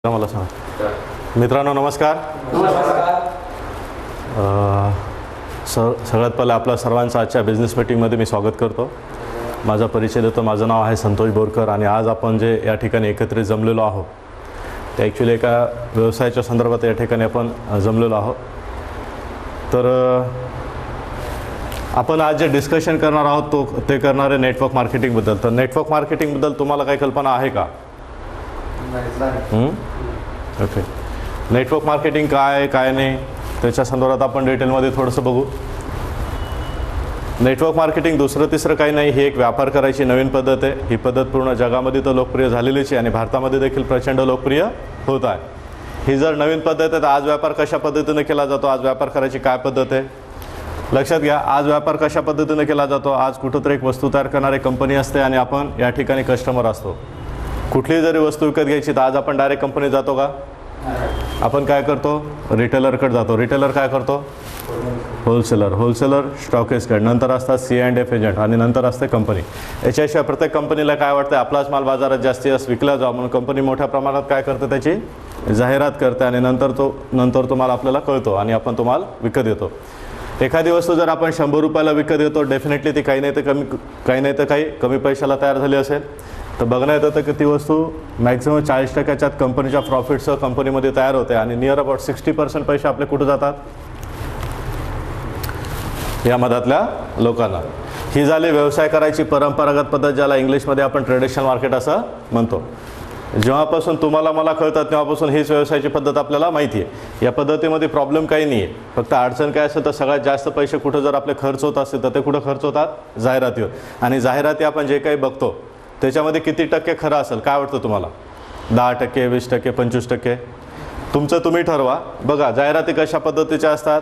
मला सांगा. मित्रांनो नमस्कार. सगळ्यात पहिलं आपल्या सर्वांचं आजच्या बिझनेस मीटिंगमध्ये मी स्वागत करतो. माझा परिचय देतो. माझं नाव आहे संतोष बोरकर आणि आज आपण जे या ठिकाणी एकत्रित जमलेलो आहोत ते ॲक्च्युली एका व्यवसायाच्या संदर्भात या ठिकाणी आपण जमलेलो आहोत. तर आपण आज जे डिस्कशन करणार आहोत ते करणार आहे नेटवर्क मार्केटिंगबद्दल. तर नेटवर्क मार्केटिंगबद्दल तुम्हाला काही कल्पना आहे का? ओके. नेटवर्क मार्केटिंग काय नाही त्याच्या संदर्भात आपण डिटेलमध्ये थोडंसं बघू. नेटवर्क मार्केटिंग दुसरं तिसरं काही नाही, ही एक व्यापार करायची नवीन पद्धत आहे. ही पद्धत पूर्ण जगामध्ये तर लोकप्रिय झालेलीच आहे आणि भारतामध्ये देखील प्रचंड लोकप्रिय होत आहे. ही जर नवीन पद्धत आहे तर आज व्यापार कशा पद्धतीने केला जातो, आज व्यापार करायची काय पद्धत आहे लक्षात घ्या. आज व्यापार कशा पद्धतीने केला जातो, आज कुठंतरी एक वस्तू तयार करणारी कंपनी असते आणि आपण या ठिकाणी कस्टमर असतो. कुठलीही जरी वस्तू विकत घ्यायची तर आज आपण डायरेक्ट कंपनीत जातो का? आपण काय करतो? रिटेलरकडे जातो. रिटेलर काय करतो? होलसेलर स्टॉकिस्टकडे, नंतर असतात C&F एजंट आणि नंतर असते कंपनी. याच्याशिवाय प्रत्येक कंपनीला काय वाटतं आपलाच माल बाजारात जास्तीत विकला जावा म्हणून कंपनी मोठ्या प्रमाणात काय करते, त्याची जाहिरात करते आणि नंतर तो माल आपल्याला कळतो आणि आपण तो माल विकत येतो. एखादी वस्तू जर आपण 100 रुपयाला विकत येतो डेफिनेटली ती काही नाही तर काही कमी पैशाला तयार झाली असेल तर बघण्यात येतं की ती वस्तू मॅक्झिमम 40% कंपनीच्या प्रॉफिटसह कंपनीमध्ये तयार होते आणि नियर अबाउट 60% पैसे आपले कुठं जातात? या मधातल्या लोकांना. ही झाली व्यवसाय करायची परंपरागत पद्धत, ज्याला इंग्लिशमध्ये आपण ट्रेडिशनल मार्केट असं म्हणतो. जेव्हापासून तुम्हाला मला कळतात तेव्हापासून हीच व्यवसायाची पद्धत आपल्याला माहिती आहे. या पद्धतीमध्ये प्रॉब्लेम काही नाही आहे. फक्त अडचण काय असेल तर सगळ्यात जास्त पैसे कुठं जर आपले खर्च होत असतील तर ते कुठं खर्च होतात? जाहिरातीवर. आणि जाहिराती आपण जे काही बघतो त्याच्यामध्ये किती टक्के खरं असेल काय वाटतं तुम्हाला? 10%, 20%, 25%? तुमचं तुम्ही ठरवा. बघा जाहिराती कशा पद्धतीच्या असतात.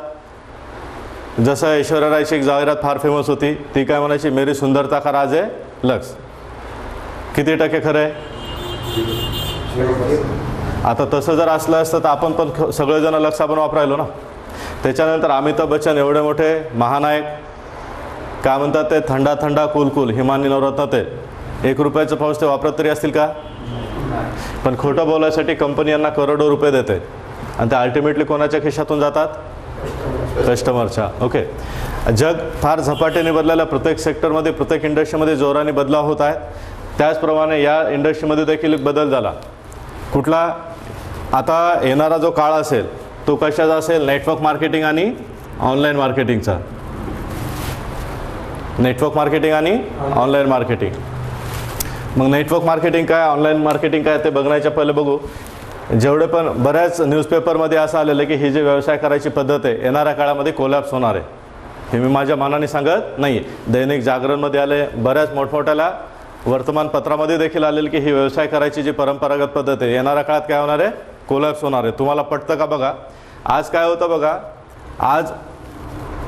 जसं ऐश्वर्या रायची एक जाहिरात फार फेमस होती, ती काय म्हणायची, मेरी सुंदरता का राज आहे लक्स. किती टक्के खरं आहे? आता तसं जर असलं असतं तर आपण पण सगळेजण लक्स आपण वापरायलो ना. त्याच्यानंतर अमिताभ बच्चन एवढे मोठे महानायक काय म्हणतात ते, थंडा थंडा कूल कूल हिमानी नवरत्न, ते 1 रुपयाचं पाऊस ते वापरत तरी असतील का? पण खोटं बोलायसाठी कंपनी यांना करोडो रुपये देते आणि ते अल्टिमेटली कोणाच्या खिशातून जातात? कस्टमरच्या. ओके. जग फार झपाट्याने बदलायला प्रत्येक सेक्टरमध्ये प्रत्येक इंडस्ट्रीमध्ये जोराने बदलाव होत आहेत. त्याचप्रमाणे या इंडस्ट्रीमध्ये देखील बदल झाला. कुठला? आता येणारा जो काळ असेल तो कशाचा असेल? नेटवर्क मार्केटिंग आणि ऑनलाईन मार्केटिंगचा. नेटवर्क मार्केटिंग आणि ऑनलाईन मार्केटिंग. मग नेटवर्क मार्केटिंग काय, ऑनलाईन मार्केटिंग काय ते बघण्याच्या पहिले बघू. जेवढे पण बऱ्याच न्यूजपेपरमध्ये असं आलेलं आहे की ही जी व्यवसाय करायची पद्धत आहे येणाऱ्या काळामध्ये कोलॅप्स होणार आहे. हे मी माझ्या मनाने सांगत नाही. दैनिक जागरणमध्ये आले, बऱ्याच मोठमोठ्याला वर्तमानपत्रामध्ये देखील आलेलं की ही व्यवसाय करायची जी परंपरागत पद्धत आहे येणाऱ्या काळात काय होणार आहे? कोलॅप्स होणार आहे. तुम्हाला पटतं का? बघा आज काय होतं. बघा आज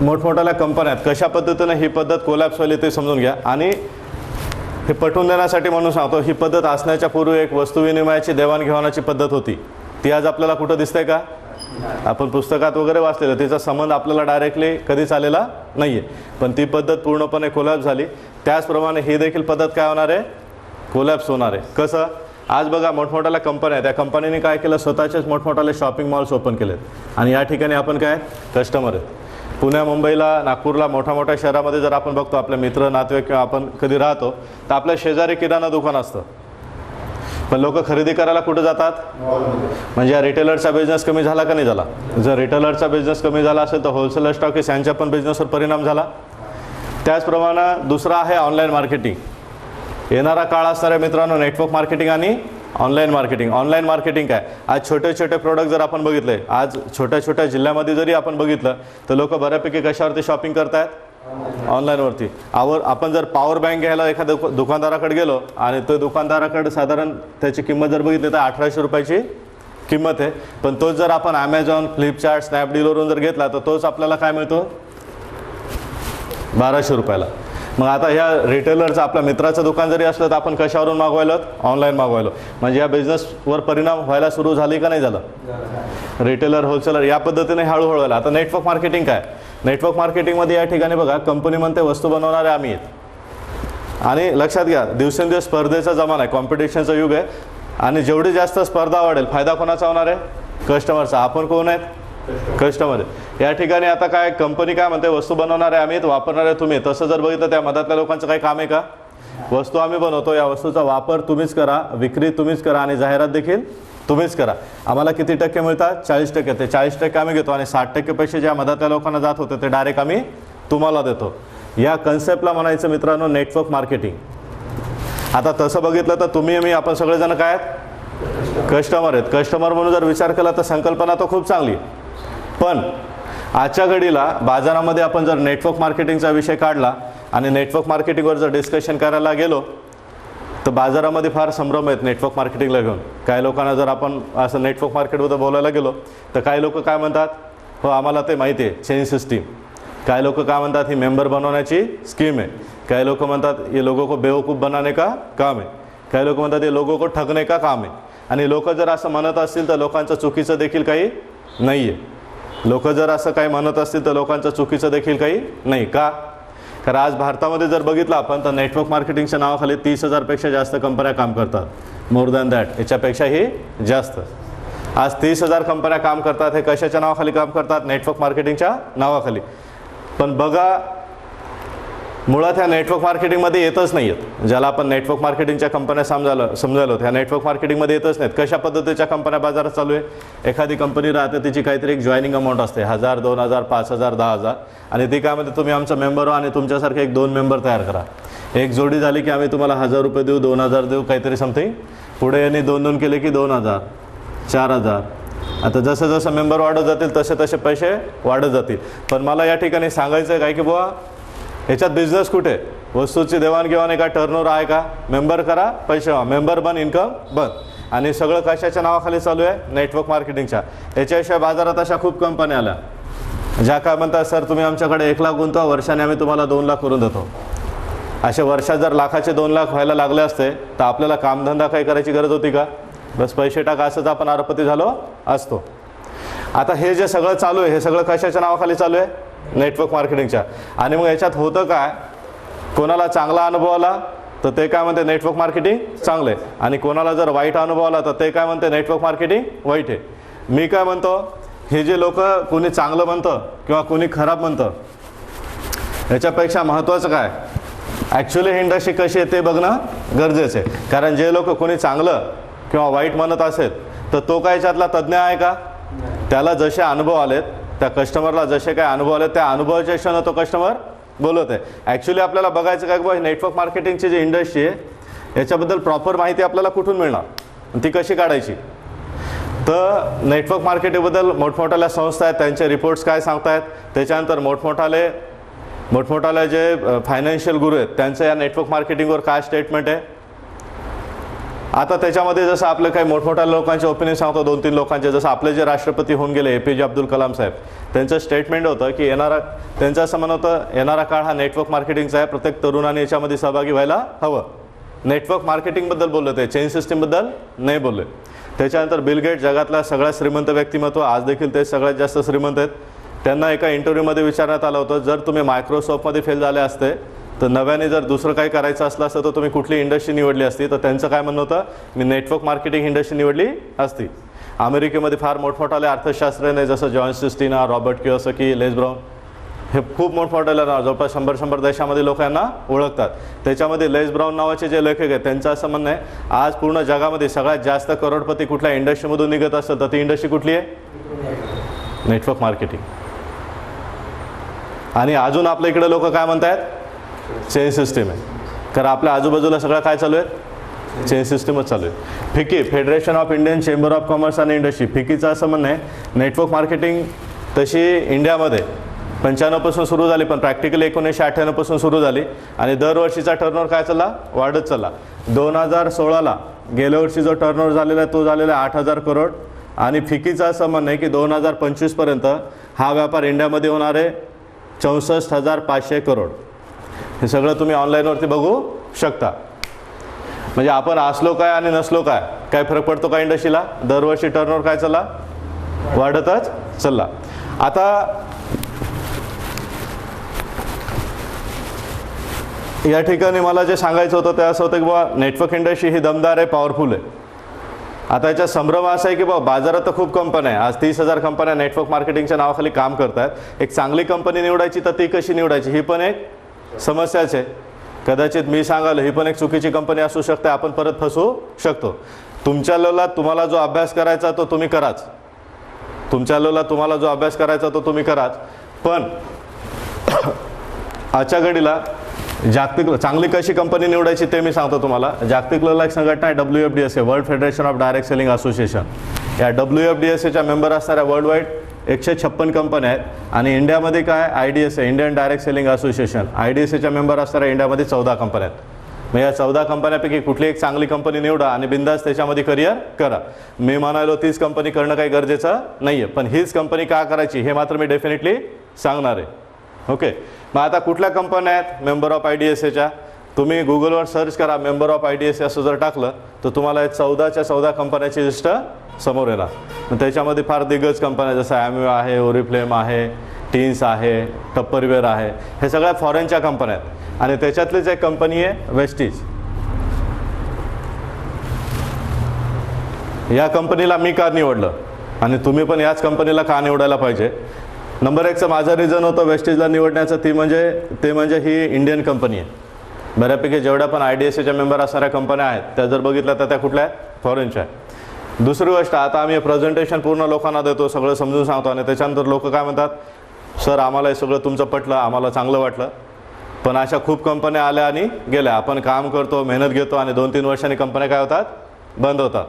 मोठमोठ्याल्या कंपन्यात कशा पद्धतीनं ही पद्धत कोलॅप्स होईल ते समजून घ्या. आणि हे पटवून देण्यासाठी म्हणून सांगतो, ही पद्धत असण्याच्या पूर्वी एक वस्तू विनिमयाची देवाणघेवाणाची पद्धत होती. ती आज आपल्याला कुठं दिसते का? आपण पुस्तकात वगैरे वाचलेलं, तिचा संबंध आपल्याला डायरेक्टली कधीच आलेला नाही आहे. पण ती पद्धत पूर्णपणे कोलॅप्स झाली. त्याचप्रमाणे ही देखील पद्धत काय होणार आहे? कोलॅप्स होणार आहे. कसं? आज बघा मोठमोठ्याल्या कंपन्या आहेत, त्या कंपनीने काय केलं, स्वतःचेच मोठमोठ्याले शॉपिंग मॉल्स ओपन केलेत आणि या ठिकाणी आपण काय कस्टमर आहेत. पुण्या, मुंबईला, नागपूरला, मोठ्या शहरामध्ये जर आपण बघतो आपले मित्र नातेवाईक किंवा आपण कधी राहतो तर आपल्या शेजारी किराणा दुकान असतं. पण लोक खरेदी करायला कुठं जातात? म्हणजे या रिटेलरचा बिझनेस कमी झाला का नाही झाला? जर रिटेलरचा बिझनेस कमी झाला असेल तर होलसेलर स्टॉकिस्ट यांच्या पण बिझनेसवर परिणाम झाला. त्याचप्रमाणे दुसरा आहे ऑनलाईन मार्केटिंग. येणारा काळ असणार आहे मित्रांनो नेटवर्क मार्केटिंग आणि ऑनलाईन मार्केटिंग. ऑनलाईन मार्केटिंग काय? आज छोटे प्रोडक्ट जर आपण बघितले, आज छोट्या जिल्ह्यामध्ये जरी आपण बघितलं तर लोक बऱ्यापैकी कशावरती शॉपिंग करतायत? ऑनलाईनवरती. आपण जर पॉवर बँक घ्यायला एखाद्या दुकानदाराकडे गेलो आणि तो दुकानदाराकडे साधारण त्याची किंमत जर बघितली तर 1800 रुपयाची किंमत आहे. पण तोच जर आपण ॲमेझॉन, फ्लिपकार्ट, स्नॅपडीलवरून जर घेतला तर तोच आपल्याला काय मिळतो? 1200 रुपयाला. मग आता ह्या रिटेलरचं आपल्या मित्राचं दुकान जरी असलं तर आपण कशावरून मागवायलो? ऑनलाईन मागवायलो. म्हणजे या बिझनेसवर परिणाम व्हायला सुरू झाली का नाही झालं? रिटेलर, होलसेलर या पद्धतीने हळूहळू व्हायला. आता नेटवर्क मार्केटिंग काय? नेटवर्क मार्केटिंगमध्ये या ठिकाणी बघा कंपनी म्हणते वस्तू बनवणारे आम्ही आहेत आणि लक्षात घ्या दिवसेंदिवस स्पर्धेचा जमाना आहे, कॉम्पिटिशनचं युग आहे. आणि जेवढी जास्त स्पर्धा वाढेल फायदा कोणाचा होणार आहे? कस्टमरचा. आपण कोण आहेत? कस्टमर. या ठिकाणी आता काय कंपनी काय म्हणते, वस्तू बनवणार आहे आम्ही, वापरणार आहे तुम्ही. तसं जर बघितलं त्या मधातल्या लोकांचं काही काम आहे का? वस्तू आम्ही बनवतो, या वस्तूचा वापर तुम्हीच करा, विक्री तुम्हीच करा आणि जाहिरात देखील तुम्हीच करा. आम्हाला किती टक्के मिळतात? 40%. ते 40% आम्ही घेतो आणि 60% पैसे ज्या मधातल्या लोकांना जात होते ते डायरेक्ट आम्ही तुम्हाला देतो. या कन्सेप्टला म्हणायचं मित्रांनो नेटवर्क मार्केटिंग. आता तसं बघितलं तर तुम्ही मी आपण सगळेजण काय आहेत? कस्टमर आहेत. कस्टमर म्हणून जर विचार केला तर संकल्पना तर खूप चांगली, पण आजच्या घडीला बाजारामध्ये आपण जर नेटवर्क मार्केटिंगचा विषय काढला आणि नेटवर्क मार्केटिंगवर जर डिस्कशन करायला गेलो तर बाजारामध्ये फार संभ्रम आहेत नेटवर्क मार्केटिंगला घेऊन. काही लोकांना जर आपण असं नेटवर्क मार्केटबद्दल बोलायला गेलो तर काही लोक काय म्हणतात, हो आम्हाला ते माहिती आहे चेन सिस्टीम. काही लोक काय म्हणतात, ही मेंबर बनवण्याची स्कीम आहे. काही लोक म्हणतात ये लोगों को बेवकूफ़ बनाने का काम आहे. काही लोक म्हणतात ये लोगों को ठगने का काम आहे. आणि लोक जर असं म्हणत असतील तर लोकांचं चुकीचं देखील काही नाही आहे. लोक जर असं काही म्हणत असतील तर लोकांचं चुकीचं देखील काही नाही. का? कारण आज भारतामध्ये जर बघितलं आपण तर नेटवर्क मार्केटिंगच्या नावाखाली 30,000पेक्षा जास्त कंपन्या काम करतात. मोर दॅन दॅट, याच्यापेक्षाही जास्त. आज 30,000 कंपन्या काम करतात. हे कशाच्या नावाखाली काम करतात? नेटवर्क मार्केटिंगच्या नावाखाली. पण बघा मुळात ह्या नेटवर्क मार्केटिंगमध्ये येतच नाही आहेत. ज्याला आपण नेटवर्क मार्केटिंगच्या कंपन्या समजायलो ह्या नेटवर्क मार्केटिंगमध्ये येतच नाहीत. कशा पद्धतीच्या कंपन्या बाजारात चालू आहे? एखादी कंपनी राहते, तिची काहीतरी एक जॉईनिंग अमाऊंट असते, 1,000, 2,000, 5,000, 10,000, आणि ती काय म्हणते तुम्ही आमचा मेंबर हो आणि तुमच्यासारखे 1-2 मेंबर तयार करा. एक जोडी झाली की आम्ही तुम्हाला 1,000 रुपये देऊ, 2,000 देऊ, काहीतरी समथिंग. पुढे यांनी 2-2 केले की 2,000, 4,000. आता जसं जसं मेंबर वाढत जातील तसे तसे पैसे वाढत जातील. पण मला या ठिकाणी सांगायचं आहे काय की बुवा ह्याच्यात बिझनेस कुठे? वस्तूची देवाणघेवाण आहे का? टर्नओव्हर आहे का? मेंबर करा, पैसे व्हा, मेंबर बन, इन्कम बन. आणि सगळं कशाच्या नावाखाली चालू आहे? नेटवर्क मार्केटिंगच्या. याच्याशिवाय बाजारात अशा खूप कंपन्या आल्या ज्या काय म्हणतात, सर तुम्ही आमच्याकडे 1 लाख गुंतवा, वर्षाने आम्ही तुम्हाला 2 लाख करून देतो. अशा वर्षात जर लाखाचे 2 लाख व्हायला लागले असते तर आपल्याला कामधंदा काही करायची गरज होती का? बस पैसे टाका, असंच आपण अरबपती झालो असतो. आता हे जे सगळं चालू आहे हे सगळं कशाच्या नावाखाली चालू आहे? नेटवर्क मार्केटिंगच्या. आणि मग याच्यात होतं काय, कोणाला चांगला अनुभव आला तर ते काय म्हणते नेटवर्क मार्केटिंग चांगलं आहे, आणि कोणाला जर वाईट अनुभव आला तर ते काय म्हणते नेटवर्क मार्केटिंग वाईट आहे. मी काय म्हणतो, हे जे लोक कोणी चांगलं म्हणतं किंवा कोणी खराब म्हणतं याच्यापेक्षा महत्त्वाचं काय, ॲक्च्युली ही इंडस्ट्री कशी आहे ते बघणं गरजेचं आहे. कारण जे लोक कोणी चांगलं किंवा वाईट म्हणत असेल तर तो काय याच्यातला तज्ज्ञ आहे का? त्याला जसे अनुभव आलेत, त्या कस्टमरला जसे काय अनुभव आले त्या अनुभवाच्या हिशोबाने तो कस्टमर बोलत आहे. ॲक्च्युली आपल्याला बघायचं काय की नेटवर्क मार्केटिंगची जी इंडस्ट्री आहे याच्याबद्दल प्रॉपर माहिती आपल्याला कुठून मिळणार, ती कशी काढायची? तर नेटवर्क मार्केटिंगबद्दल मोठमोठ्या संस्था आहेत, त्यांचे रिपोर्ट्स काय सांगतायत. त्याच्यानंतर मोठमोठाले जे फायनान्शियल गुरु आहेत त्यांचं या नेटवर्क मार्केटिंगवर काय स्टेटमेंट आहे. आता त्याच्यामध्ये जसं आपले काही मोठमोठ्या लोकांचे ओपिनियन सांगतो, 2-3 लोकांचे. जसं आपले जे राष्ट्रपती होऊन गेले APJ अब्दुल कलाम साहेब, त्यांचं स्टेटमेंट होतं की त्यांचं असं म्हणत होतं, येणारा काळ हा नेटवर्क मार्केटिंगचा आहे, प्रत्येक तरुणाने याच्यामध्ये सहभागी व्हायला हवं. नेटवर्क मार्केटिंगबद्दल बोलले, ते चेन सिस्टीमबद्दल नाही बोलले. त्याच्यानंतर बिल गेट जगातला सगळ्यात श्रीमंत व्यक्तिमत्व, आज देखील ते सगळ्यात जास्त श्रीमंत आहेत. त्यांना एका इंटरव्ह्यूमध्ये विचारण्यात आलं होतं, जर तुम्ही मायक्रोसॉफ्टमध्ये फेल झाले असते तर नव्याने जर दुसरं काही करायचं असलं असतं तर तुम्ही कुठली इंडस्ट्री निवडली असती? तर त्यांचं काय म्हणणं होतं, मी नेटवर्क मार्केटिंग इंडस्ट्री निवडली असती. अमेरिकेमध्ये फार मोठमोठाले अर्थशास्त्रज्ञ जसं जॉन सिस्टिना, रॉबर्ट कियोसाकी, लेस ब्राउन, हे खूप मोठमोठ्याला जवळपास 100 देशामध्ये लोक यांना ओळखतात. त्याच्यामध्ये लेस ब्राउन नावाचे जे लेखक आहेत त्यांचं असं म्हणणं आहे, आज पूर्ण जगामध्ये सगळ्यात जास्त करोडपती कुठल्या इंडस्ट्रीमधून निघत असेल तर ती इंडस्ट्री कुठली आहे? Network marketing. आणि अजून आपल्या इकडे लोक काय म्हणतात, चेन सिस्टीम आहे. कारण आपल्या आजूबाजूला सगळं काय चालू आहे? चेन सिस्टीमच चालू आहे. फिकी, federation of Indian chamber of commerce आणि इंडस्ट्री, फिकीचं असं म्हणणं आहे नेटवर्क मार्केटिंग तशी इंडियामध्ये 95 पासून सुरू झाली, पण प्रॅक्टिकली 1998 पासून सुरू झाली आणि दरवर्षीचा टर्नओव्हर काय चालला? वाढत चालला. 2016ला गेल्या वर्षी जो टर्नओव्हर झालेला आहे तो झालेला आहे 8,000 करोड. आणि फिकीचं असं म्हणणं आहे की 2025 पर्यंत हा व्यापार इंडियामध्ये होणार आहे 64,500 करोड. हे सगळं तुम्ही ऑनलाईनवरती बघू शकता. म्हणजे आपण असलो काय आणि नसलो काय फरक पडतो का इंडस्ट्रीला? दरवर्षी टर्नओव्हर काय चालला? वाढतच चालला. आता या ठिकाणी मला जे सांगायचं होतं ते असं होतं की बाबा नेटवर्क इंडस्ट्री ही दमदार आहे, पॉवरफुल आहे. आता याचा संभ्रम असा आहे की बाबा बाजारात तर खूप कंपन्या आहे, आज 30,000 कंपन्या नेटवर्क मार्केटिंगच्या नावाखाली काम करत आहेत. एक चांगली कंपनी निवडायची तर ती कशी निवडायची ही पण एक समस्याच आहे. कदाचित मी सांगालो ही पण एक चुकीची कंपनी असू शकते, आपण परत फसवू शकतो. तुमच्या लेवलला तुम्हाला जो अभ्यास करायचा तो तुम्ही कराच, तुमच्या लेवलला तुम्हाला जो अभ्यास करायचा तो तुम्ही कराच. पण आजच्या घडीला जागतिक चांगली कशी कंपनी निवडायची ते मी सांगतो तुम्हाला. जागतिक लेवलला एक संघटना आहे WFDSA, world federation of direct selling association. या WFDSAच्या मेंबर असणाऱ्या वर्ल्ड वाईड 156 कंपन्या आहेत. आणि इंडियामध्ये काय IDSA, Indian direct selling association, IDSAच्या मेंबर असणाऱ्या इंडियामध्ये 14 कंपन्या आहेत. मग या 14 कंपन्यापैकी कुठली एक चांगली कंपनी निवडा आणि बिंदास त्याच्यामध्ये करिअर करा. मी म्हणालो तीच कंपनी करणं काही गरजेचं नाही आहे, पण हीच कंपनी का करायची हे मात्र मी डेफिनेटली सांगणार आहे. ओके, मग आता कुठल्या कंपन्या आहेत मेंबर ऑफ IDSAच्या? तुम्ही गुगलवर सर्च करा मेंबर ऑफ IDSA असं जर टाकलं तर तुम्हाला 14च्या 14 कंपन्याची लिस्ट समोर येणार. मग त्याच्यामध्ये फार दिग्गज कंपन्या जसं Amway आहे, ओरिफ्लेम आहे, टीन्स आहे, टप्परवेअर आहे, हे सगळ्या फॉरेनच्या कंपन्या आहेत. आणि त्याच्यातलीच एक कंपनी आहे वेस्टीज. या कंपनीला मी का निवडलं आणि तुम्ही पण याच कंपनीला का निवडायला पाहिजे? नंबर 1चं माझं रिझन होतं वेस्टीजला निवडण्याचं, ते म्हणजे ही इंडियन कंपनी आहे. बऱ्यापैकी जेवढ्या पण IDSAच्या मेंबर असणाऱ्या कंपन्या आहेत त्या जर बघितल्या तर त्या कुठल्या आहेत? फॉरेनच्या आहेत. दुसरी गोष्ट, आता आम्ही प्रेझेंटेशन पूर्ण लोकांना देतो, सगळं समजून सांगतो आणि त्याच्यानंतर लोक काय म्हणतात, सर आम्हाला हे सगळं तुमचं पटलं, आम्हाला चांगलं वाटलं, पण अशा खूप कंपन्या आल्या आणि गेल्या. आपण काम करतो, मेहनत घेतो आणि 2-3 वर्षांनी कंपन्या काय होतात? बंद होतात.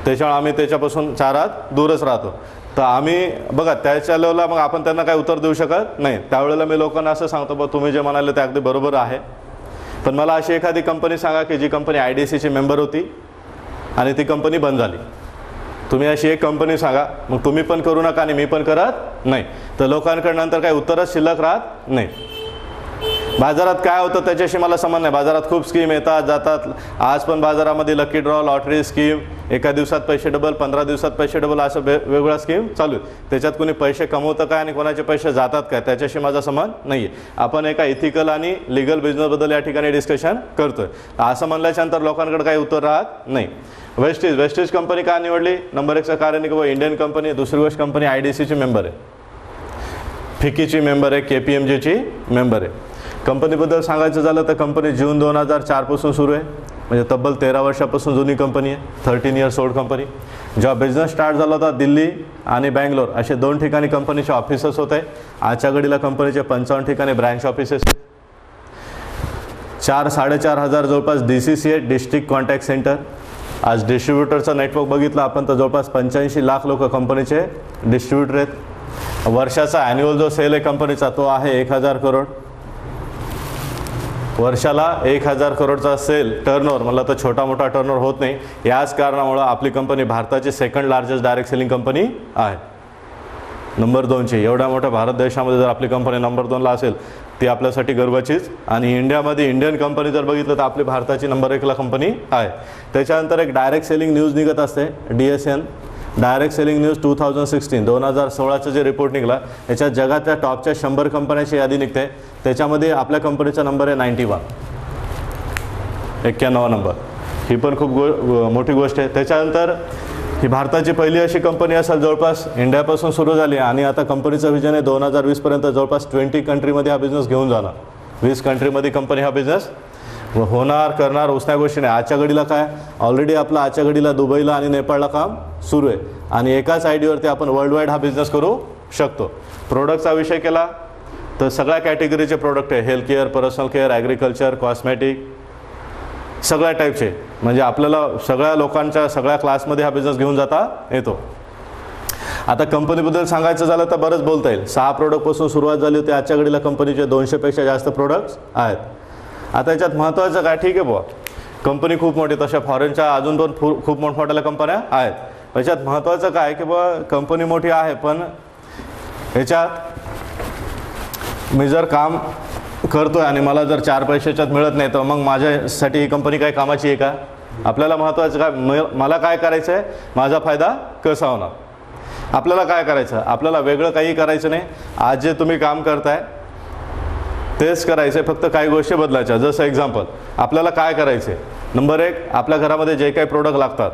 त्याच्यामुळे आम्ही त्याच्यापासून 4 हात दूरच राहतो. तर आम्ही बघा त्याच्या लेवलला मग आपण त्यांना काही उत्तर देऊ शकत नाही. त्यावेळेला मी लोकांना असं सांगतो, बघ तुम्ही जे म्हणाले ते अगदी बरोबर आहे, पण मला अशी एखादी कंपनी सांगा की जी कंपनी IDSAची मेंबर होती आणि ती कंपनी बंद झाली. तुम्ही अशी एक कंपनी सांगा, मग तुम्ही पण करू नका आणि मी पण करत नाही. तर लोकांकडे नंतर काही उत्तरच शिल्लक राहत नाही. बाजारात काय होतं त्याच्याशी मला संबंध नाही. बाजारात खूप स्कीम येतात जातात. आज पण बाजारामध्ये लकी ड्रॉ, लॉटरी स्कीम, एका दिवसात पैसे डबल, 15 दिवसात पैसे डबल, असं वेगवेगळ्या स्कीम चालू आहेत. त्याच्यात कोणी पैसे कमवतं काय आणि कोणाचे पैसे जातात काय त्याच्याशी माझा संबंध नाही आहे. आपण एका इथिकल आणि लिगल बिझनेसबद्दल या ठिकाणी डिस्कशन करतोय. असं म्हणल्याच्यानंतर लोकांकडे काही उत्तर राहत नाही. वेस्टीज कंपनी का निवडली? नंबर 1चं कारण की बाबा इंडियन कंपनी. दुसरी गोष्ट, कंपनी IDSAची मेंबर आहे, फिकीची मेंबर आहे, KPMGची मेंबर आहे. कंपनीबद्दल सांगायचं झालं तर कंपनी जून 2004 पासून सुरू आहे, म्हणजे तब्बल 13 वर्षापासून जुनी कंपनी आहे. 13 इयर्स ओल्ड कंपनी. जेव्हा बिझनेस स्टार्ट झाला होता दिल्ली आणि बँगलोर असे 2 ठिकाणी कंपनीचे ऑफिसेस होते. आजच्या घडीला कंपनीचे 55 ठिकाणी ब्रँच ऑफिसेस आहेत. 4-4.5 हजार जवळपास DCC आहे, डिस्ट्रिक्ट कॉन्टॅक्ट सेंटर. आज डिस्ट्रीब्युटरचं नेटवर्क बघितलं आपण तर जवळपास 85 लाख लोक कंपनीचे डिस्ट्रीब्युटर आहेत. वर्षाचा ॲन्युअल जो सेल आहे कंपनीचा तो आहे 1000 करोड. वर्षाला 1000 करोडचा सेल टर्नओव्हर म्हणलं तर छोटा मोठा टर्नओव्हर होत नाही. याच कारणामुळं आपली कंपनी भारताची 2nd largest direct selling company आहे, नंबर 2ची. एवढ्या मोठ्या भारत देशामध्ये जर आपली कंपनी नंबर 2ला असेल ती आपल्यासाठी गर्वाचीच. आणि इंडियामध्ये इंडियन कंपनी जर बघितलं तर आपली भारताची नंबर 1ला कंपनी आहे. त्याच्यानंतर एक डायरेक्ट सेलिंग न्यूज निघत असते, DSN डायरेक्ट सेलिंग न्यूज 2016 जे रिपोर्ट निघाला याच्यात जगातल्या टॉपच्या 100 कंपन्यांची यादी निघते. त्याच्यामध्ये आपल्या कंपनीचा नंबर आहे 91 नंबर. ही पण खूप मोठी गोष्ट आहे. त्याच्यानंतर ही भारताची पहिली अशी कंपनी असेल जवळपास इंडियापासून सुरू झाली आणि आता कंपनीचं विजन आहे 2020 पर्यंत जवळपास 20 कंट्रीमध्ये हा बिझनेस घेऊन जाणार. 20 कंट्रीमध्ये कंपनी हा बिझनेस होणार करणार उसण्या गोष्टी नाही. आजच्या घडीला काय ऑलरेडी आपलं आजच्या घडीला दुबईला आणि नेपाळला काम सुरू आहे आणि एकाच आयडीवरती आपण वर्ल्ड वाईड हा बिझनेस करू शकतो. प्रोडक्टचा विषय केला तर सगळ्या कॅटेगरीचे प्रोडक्ट आहे, health care, personal care, agriculture, cosmetic, सगळ्या टाईपचे. म्हणजे आपल्याला सगळ्या लोकांच्या सगळ्या क्लासमध्ये हा बिझनेस घेऊन जाता येतो. आता कंपनीबद्दल सांगायचं झालं तर बरंच बोलता येईल. 6 प्रोडक्टपासून सुरुवात झाली होती. आजच्या घडीला कंपनीचे 200पेक्षा जास्त प्रोडक्ट्स आहेत. आता याच्यात महत्त्वाचं काय, ठीक आहे बुवा कंपनी खूप मोठी, तशा फॉरेनच्या अजून पण खूप मोठमोठ्या कंपन्या आहेत. याच्यात महत्त्वाचं काय की बुवा कंपनी मोठी आहे पण याच्यात मी जर काम करतोय आणि मला जर 4 पैशाच्यात मिळत नाही तर मग माझ्यासाठी ही कंपनी काय कामाची आहे का? आपल्याला महत्त्वाचं काय, मला काय करायचं आहे, माझा फायदा कसा होणार. आपल्याला काय करायचं, आपल्याला वेगळं काही करायचं नाही. आज जे तुम्ही काम करताय तेच करायचं आहे, फक्त काही गोष्टी बदलायच्या. जसं एक्झाम्पल आपल्याला काय करायचं आहे, नंबर 1 आपल्या घरामध्ये जे काही प्रोडक्ट लागतात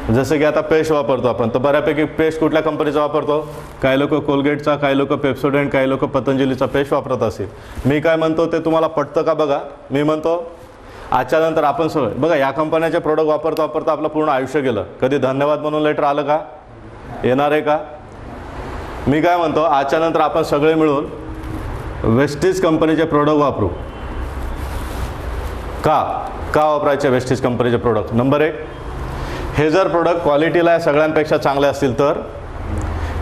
जसं की आता पेस्ट वापरतो आपण, तर बऱ्यापैकी पेस्ट कुठल्या कंपनीचा वापरतो? काही लोक कोलगेटचा, काही लोक पेप्सोडेंट, काही लोक पतंजलीचा पेस्ट वापरत असतील. मी काय म्हणतो ते तुम्हाला पटतं का बघा. मी म्हणतो आजच्या नंतर आपण सगळं बघा, या कंपन्याचे प्रोडक्ट वापरता वापरता आपलं पूर्ण आयुष्य गेलं. कधी धन्यवाद म्हणून लेटर आलं का? येणार आहे का? मी काय म्हणतो आजच्या नंतर आपण सगळे मिळून वेस्टीज कंपनीचे प्रोडक्ट वापरू. का वापरायचे वेस्टीज कंपनीचे प्रोडक्ट? नंबर 1, हे जर प्रोडक्ट क्वालिटीला सगळ्यांपेक्षा चांगले असतील तर,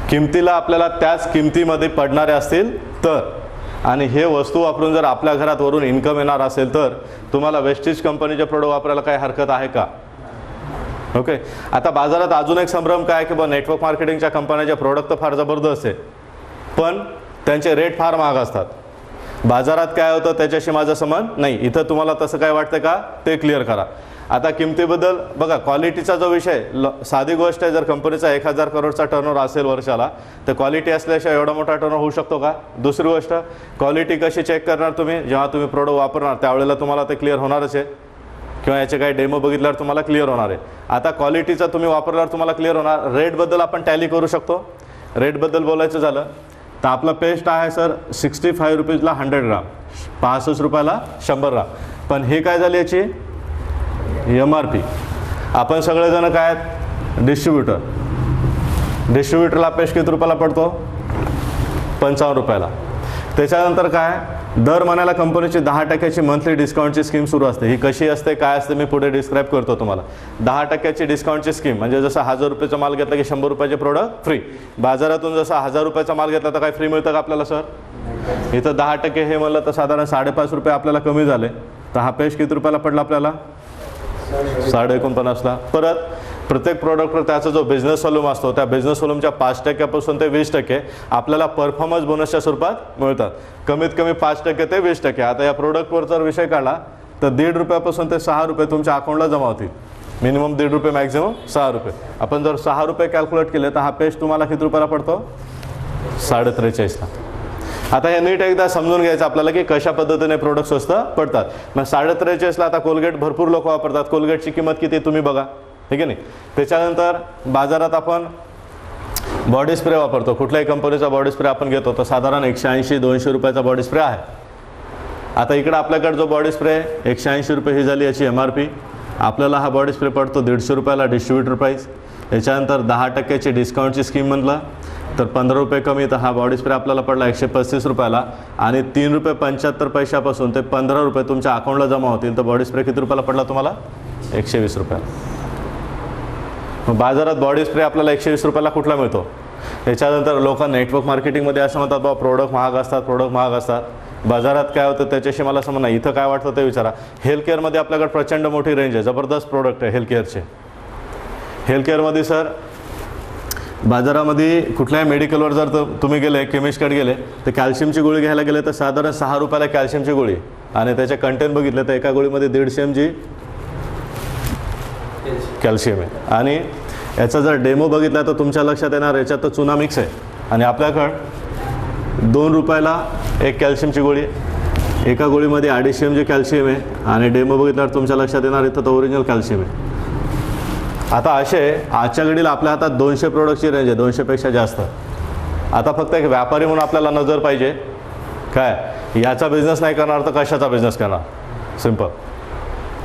किमतीला आपल्याला त्याच किमतीमध्ये पडणारे असतील तर, आणि हे वस्तू वापरून जर आपल्या घरात वरून इन्कम येणार असेल तर तुम्हाला वेस्टीज कंपनीचे प्रोडक्ट वापरायला काही हरकत आहे का? ओके. आता बाजारात अजून एक संभ्रम काय की बा नेटवर्क मार्केटिंगच्या कंपन्याचे प्रोडक्ट तर फार जबरदस्त आहे, पण त्यांचे रेट फार महाग असतात. बाजारात काय होतं त्याच्याशी माझा संबंध नाही. इथं तुम्हाला तसं काय वाटतं का ते क्लिअर करा. आता किमतीबद्दल बघा, क्वालिटीचा जो विषय साधी गोष्ट आहे. जर कंपनीचा 1000 करोडचा टर्नओव्हर असेल वर्षाला, तर क्वालिटी असल्याशिवाय एवढा मोठा टर्नओव्हर होऊ शकतो का? दुसरी गोष्ट, क्वालिटी कशी चेक करणार तुम्ही? जेव्हा तुम्ही प्रोडक्ट वापरणार त्यावेळेला तुम्हाला ते क्लिअर होणारच आहे, किंवा याचे काही डेमो बघितल्यावर तुम्हाला क्लिअर होणार आहे. आता क्वालिटीचा तुम्ही वापरल्यावर तुम्हाला क्लिअर होणार. रेटबद्दल आपण टॅली करू शकतो. रेटबद्दल बोलायचं झालं तर आपला पेस्ट आहे सर 65 रुपीजला 100 ग्राम, 65 रुपयाला 100 ग्राम. पण हे काय झाली याची MRP. आपण सगळेजण काय आहेत? डिस्ट्रीब्युटरला पेस्ट किती रुपयाला पडतो? 55 रुपयाला. त्याच्यानंतर काय, दर महिन्याला कंपनीची 10% मंथली डिस्काउंटची स्कीम सुरू असते. ही कशी असते काय असते मी पुढे डिस्क्राईब करतो तुम्हाला. 10% डिस्काउंटची स्कीम म्हणजे जसं 1000 रुपयाचा माल घेतला की 100 रुपयाचे प्रोडक्ट फ्री. बाजारातून जसं 1000 रुपयाचा माल घेतला तर काय फ्री मिळतं का आपल्याला सर? इथं 10% हे म्हणलं तर साधारण 5.5 रुपये आपल्याला कमी झाले. तर हा पेस्ट किती रुपयाला पडला आपल्याला? 49.5ला. परत प्रत्येक प्रोडक्टवर त्याचा जो बिझनेस वॉल्यूम असतो त्या बिझनेस वॉल्यूमच्या 5% ते 20% आपल्याला परफॉर्मन्स बोनसच्या स्वरूपात मिळतात. कमीत कमी 5% ते 20%. आता या प्रोडक्टवर जर विषय काढला तर 1.5 रुपयापासून ते 6 रुपये तुमच्या अकाउंटला जमा होतील. मिनिमम 1.5 रुपये, मॅक्झिमम 6 रुपये. आपण जर 6 रुपये कॅल्क्युलेट केले तर हा पेस्ट तुम्हाला किती रुपयाला पडतो? 43.5ला. आता हे नीट एकदा समजून घ्यायचं आपल्याला की कशा पद्धतीने प्रोडक्ट स्वस्त पडतात. मग 43.5ला आता कोलगेट भरपूर लोक वापरतात. कोलगेटची किंमत किती तुम्ही बघा, ठीक आहे नाही. त्याच्यानंतर बाजारात आपण बॉडी स्प्रे वापरतो. कुठल्याही कंपनीचा बॉडी स्प्रे आपण घेतो तर साधारण 180-200 रुपयाचा बॉडी स्प्रे आहे. आता इकडे आपल्याकडे जो बॉडी स्प्रे 180 रुपये ही झाली याची MRP. आपल्याला हा बॉडी स्प्रे पडतो 150 रुपयाला डिस्ट्रीब्युटर प्राईस. त्याच्यानंतर 10% डिस्काउंटची स्कीम म्हटलं तर 15 रुपये कमी, तर हा बॉडी स्प्रे आपल्याला पडला 135 रुपयाला. आणि 3 रुपये 75 पैशापासून ते 15 रुपये तुमच्या अकाउंटला जमा होतील. तर बॉडी स्प्रे किती रुपयाला पडला तुम्हाला? 120 रुपयाला. मग बाजारात बॉडी स्प्रे आपल्याला 120 रुपयाला कुठला मिळतो? त्याच्यानंतर लोक नेटवर्क मार्केटिंगमध्ये असं म्हणतात बाबा प्रोडक्ट महाग असतात. बाजारात काय होतं त्याच्याशी मला समज नाही. इथं काय वाटतं ते विचारा. हेल्थ केअरमध्ये आपल्याकडे प्रचंड मोठी रेंज आहे, जबरदस्त प्रोडक्ट आहे हेल्थ केअरचे. हेल्थ केअरमध्ये सर बाजारामध्ये कुठल्याही मेडिकलवर जर तुम्ही गेले, केमिस्टकडे गेले तर कॅल्शियमची गोळी घ्यायला गेले तर साधारण 6 रुपयाला कॅल्शियमची गोळी, आणि त्याचे कंटेंट बघितले तर एका गोळीमध्ये 150 mg कॅल्शियम आहे. आणि याचा जर डेमो बघितला तर तुमच्या लक्षात येणार याच्यात तर चुना मिक्स आहे. आणि आपल्याकडं 2 रुपयाला एक कॅल्शियमची गोळी, एका गोळीमध्ये 250 mg कॅल्शियम आहे. आणि डेमो बघितल्यावर तुमच्या लक्षात येणार इथं तर ओरिजिनल कॅल्शियम आहे. आता असे आजच्या घडीला आपल्या हातात 200 प्रोडक्टची रेंज आहे, 200पेक्षा जास्त. आता फक्त एक व्यापारी म्हणून आपल्याला नजर पाहिजे काय, याचा बिझनेस नाही करणार तर कशाचा बिझनेस करणार? सिंपल.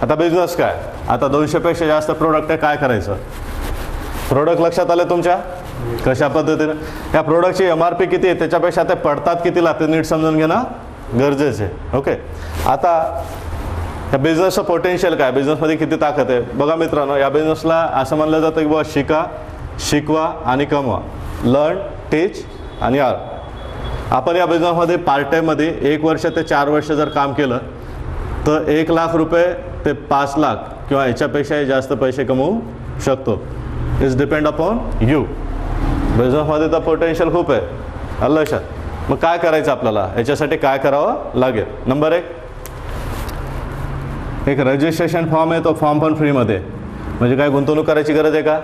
आता बिझनेस काय, आता 200पेक्षा जास्त प्रोडक्ट आहे, काय करायचं? प्रोडक्ट लक्षात आले तुमच्या कशा पद्धतीने? या प्रोडक्टची MRP किती आहे त्याच्यापेक्षा ते पडतात कितीला ते नीट समजून घेणं गरजेचं आहे. ओके. आता या बिझनेसचं पोटेन्शियल काय, बिझनेसमध्ये किती ताकद आहे बघा मित्रांनो. या बिझनेसला असं म्हणलं जातं की बाबा शिका, शिकवा आणि कमवा. लर्न, टीच आणि अर्न. आपण या बिझनेसमध्ये पार्ट टाईममध्ये 1 वर्ष ते 4 वर्ष जर काम केलं तर 1 लाख रुपये ते 5 लाख किंवा याच्यापेक्षाही जास्त पैसे कमवू शकतो. It's depend upon you. बिझनेसमध्ये तर पोटेन्शियल खूप आहे, आलं लक्षात. मग काय करायचं आपल्याला, याच्यासाठी काय करावं लागेल? नंबर 1, एक रजिस्ट्रेशन फॉर्म आहे, तो फॉर्म पण फ्रीमध्ये. म्हणजे काय गुंतवणूक करायची गरज आहे का?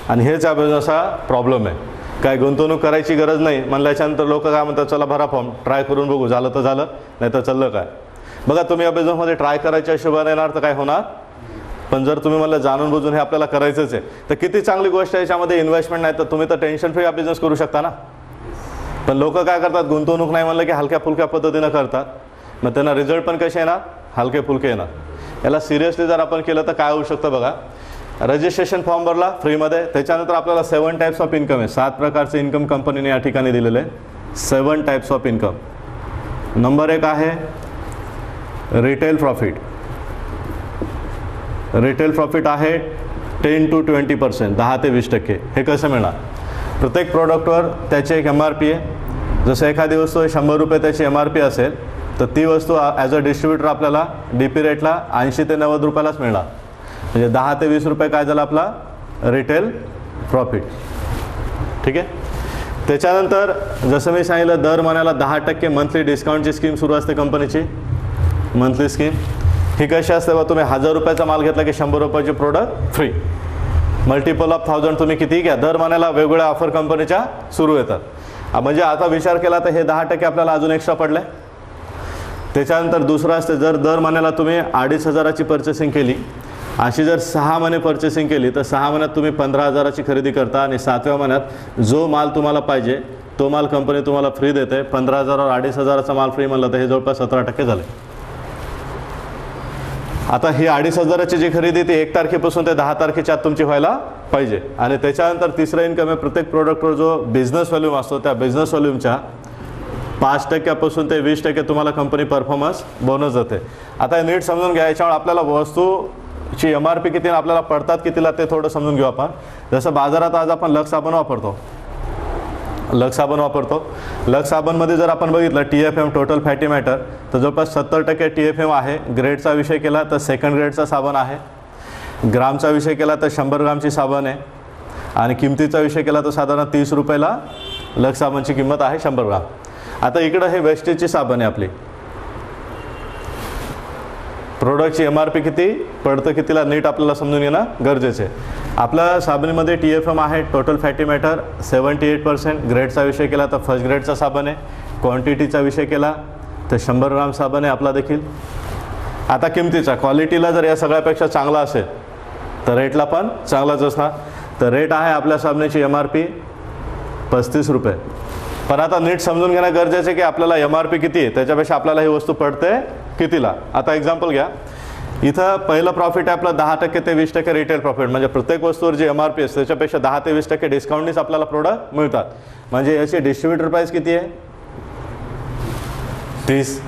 आणि हेच या बिझनेसचा प्रॉब्लेम आहे. काय गुंतवणूक करायची गरज नाही म्हणल्याच्यानंतर लोक काय म्हणतात चला भरा फॉर्म, ट्राय करून बघू, झालं तर झालं, नाही तर चाललं काय. बघा तुम्ही या बिझनेसमध्ये ट्राय करायच्या हिशोबाने येणार तर काय होणार पण जर तुम्ही मला जाणून बुजून हे आपल्याला करायचंच आहे तर किती चांगली गोष्ट आहे, याच्यामध्ये इन्व्हेस्टमेंट नाही तर तुम्ही तर टेन्शन फ्री हा बिझनेस करू शकता ना. पण लोक काय करतात, गुंतवणूक नाही म्हणलं की हलक्या फुलक्या पद्धतीनं करतात, मग त्यांना रिझल्ट पण कसे येणार, हलके फुलके येणार. याला सिरियसली जर आपण केलं तर काय होऊ शकतं बघा. रजिस्ट्रेशन फॉर्म भरला फ्रीमध्ये, त्याच्यानंतर आपल्याला 7 टाईप्स ऑफ इन्कम आहे, 7 प्रकारचे इन्कम कंपनीने या ठिकाणी दिलेले आहे. 7 टाईप्स ऑफ इन्कम. नंबर 1 आहे रिटेल प्रॉफिट. रिटेल प्रॉफिट आहे 10 to 20%, 10 ते 20%. हे कसं मिळणार, प्रत्येक प्रोडक्टवर त्याची एक MRP आहे. जसं एखादी वस्तू 100 रुपये त्याची MRP असेल तर ती वस्तू ॲज अ डिस्ट्रीब्युटर आपल्याला DP रेटला 80 ते 90 रुपयालाच मिळणार. म्हणजे 10 ते 20 रुपये काय झाला आपला रिटेल प्रॉफिट. ठीक आहे. त्याच्यानंतर जसं मी सांगितलं, दर महिन्याला 10% मंथली डिस्काउंटची स्कीम सुरू असते कंपनीची. मंथली स्कीम ही कशी असते बा, तुम्ही 1000 रुपयाचा माल घेतला की 100 रुपयाचे प्रोडक्ट फ्री. मल्टिपल ऑफ 1000 तुम्ही किती घ्या, दर महिन्याला वेगवेगळ्या ऑफर कंपनीच्या सुरू येतात. म्हणजे आता विचार केला तर हे 10% आपल्याला अजून एक्स्ट्रा पडले. त्याच्यानंतर दुसरं असते, जर दर महिन्याला तुम्ही 2500ची पर्चेसिंग केली, अशी जर 6 महिने पर्चेसिंग केली तर 6 महिन्यात तुम्ही 15,000ची खरेदी करता आणि 7व्या महिन्यात जो माल तुम्हाला पाहिजे तो माल कंपनी तुम्हाला फ्री देते. 15,000वर 2500चा माल फ्री म्हणलं तर हे जवळपास 17% झाले. आता ही 2500ची जी खरेदी ती 1 तारखेपासून ते 10 तारखेच्या आत तुमची व्हायला पाहिजे. आणि त्याच्यानंतर तिसरं इन्कम आहे, प्रत्येक प्रोडक्टवर जो बिझनेस व्हॅल्यूम असतो त्या बिझनेस व्हॅल्यूमच्या 5% ते 20% तुम्हाला कंपनी परफॉर्मन्स बोनस देते. आता नीट समजून घ्या, याच्यावर आपल्याला वस्तूची MRP किती आपल्याला पडतात कितीला ते थोडं समजून घेऊ आपण. जसं बाजारात आज आपण लक्स साबण वापरतो, लक्स साबणमध्ये जर आपण बघितलं TFM टोटल फॅटी मॅटर तर जवळपास 70% TFM आहे. ग्रेडचा विषय केला तर 2nd ग्रेडचा साबण आहे. ग्रामचा विषय केला तर 100 ग्रामची साबण आहे. आणि किमतीचा विषय केला तर साधारण 30 रुपयाला लक्स साबणची किंमत आहे 100 ग्राम. आता इकडं हे वेस्टेजची साबण आहे आपली. प्रोडक्टची MRP किती पडतं कितीला नीट आपल्याला समजून घेणं गरजेचं आहे. आपल्या साबणीमध्ये TFM आहे टोटल फॅटी मॅटर 78%. ग्रेडचा विषय केला तर 1st ग्रेडचा साबण आहे. क्वांटिटीचा विषय केला तर 100 ग्राम साबण आहे आपला देखील. आता किमतीचा, क्वालिटीला जर या सगळ्यापेक्षा चांगला असेल तर रेटला पण चांगलाच असणार. तर रेट आहे आपल्या साबणीची MRP 35 रुपये. पण आता नीट समजून घेणं गरजेचं आहे की आपल्याला MRP किती आहे त्याच्यापेक्षा आपल्याला ही वस्तू पडते कितीला. आता एक्झाम्पल घ्या, इथं पहिलं प्रॉफिट आहे आपलं 10% ते 20% रिटेल प्रॉफिट. म्हणजे प्रत्येक वस्तूवर जी MRP असते त्याच्यापेक्षा 10 ते 20% डिस्काउंटनीच आपल्याला प्रोडक्ट मिळतात. म्हणजे याची डिस्ट्रीब्युटर प्राईस किती आहे 30.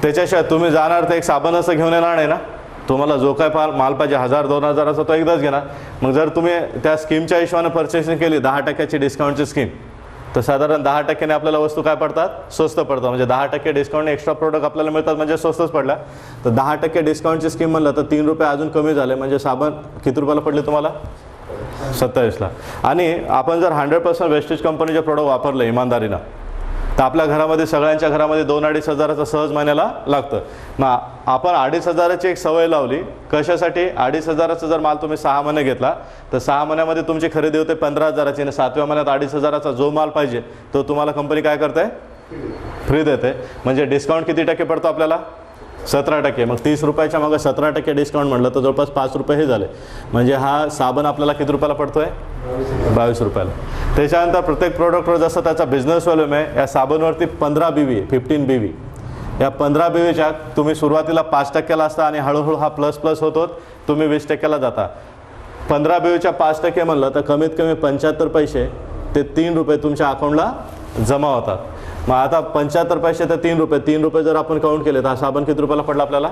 त्याच्याशिवाय तुम्ही जाणार तर एक साबण असं घेऊन येणार नाही ना, तुम्हाला जो काय माल पाहिजे 1000-2000चा तो एकदाच घेणार. मग जर तुम्ही त्या स्कीमच्या हिशोबाने पर्चेसिंग केली 10%ची डिस्काउंटची स्कीम तर साधारण 10%ने आपल्याला वस्तू काय पडतात, स्वस्त पडतात. म्हणजे 10% डिस्काउंट एक्स्ट्रा प्रोडक्ट आपल्याला मिळतात म्हणजे स्वस्तच पडला. तर 10% डिस्काउंटची स्कीम म्हणलं तर 3 रुपये अजून कमी झाले. म्हणजे साबण किती रुपयाला पडले तुम्हाला 27ला. आणि आपण जर 100% वेस्टेज कंपनीचे प्रोडक्ट वापरले इमानदारीनं तर आपल्या घरामध्ये सगळ्यांच्या घरामध्ये 2-2.5 हजाराचं सहज महिन्याला लागतं. मग आपण 2.5 हजाराची एक सवय लावली कशासाठी, 2.5 हजाराचा जर माल तुम्ही 6 महिने घेतला तर 6 महिन्यामध्ये तुमची खरेदी होते 15,000ची आणि 7व्या महिन्यात 2.5 हजाराचा जो माल पाहिजे तो तुम्हाला कंपनी काय करते, फ्री देते. म्हणजे डिस्काउंट किती टक्के पडतो आपल्याला 17%. मग 30 रुपयाच्या मागे 17% डिस्काउंट म्हटलं तर जवळपास 5 रुपये हे झाले. म्हणजे हा साबण आपल्याला किती रुपयाला पडतोय 22 रुपयाला. त्याच्यानंतर प्रत्येक प्रोडक्टवर जसं त्याचा बिझनेस व्हॅल्यूम आहे, या साबणवरती 15 BV 15 BV. या 15 BVच्या तुम्ही सुरुवातीला 5%ला असता आणि हळूहळू हा प्लस होतो तुम्ही 20%ला जाता. 15 BVच्या 5% म्हणलं तर कमीत कमी 75 पैसे ते 3 रुपये तुमच्या अकाउंटला जमा होतात. मग आता 75 पैसे ते 3 रुपये जर आपण काउंट केले तर हा साबण किती रुपयाला पडला आपल्याला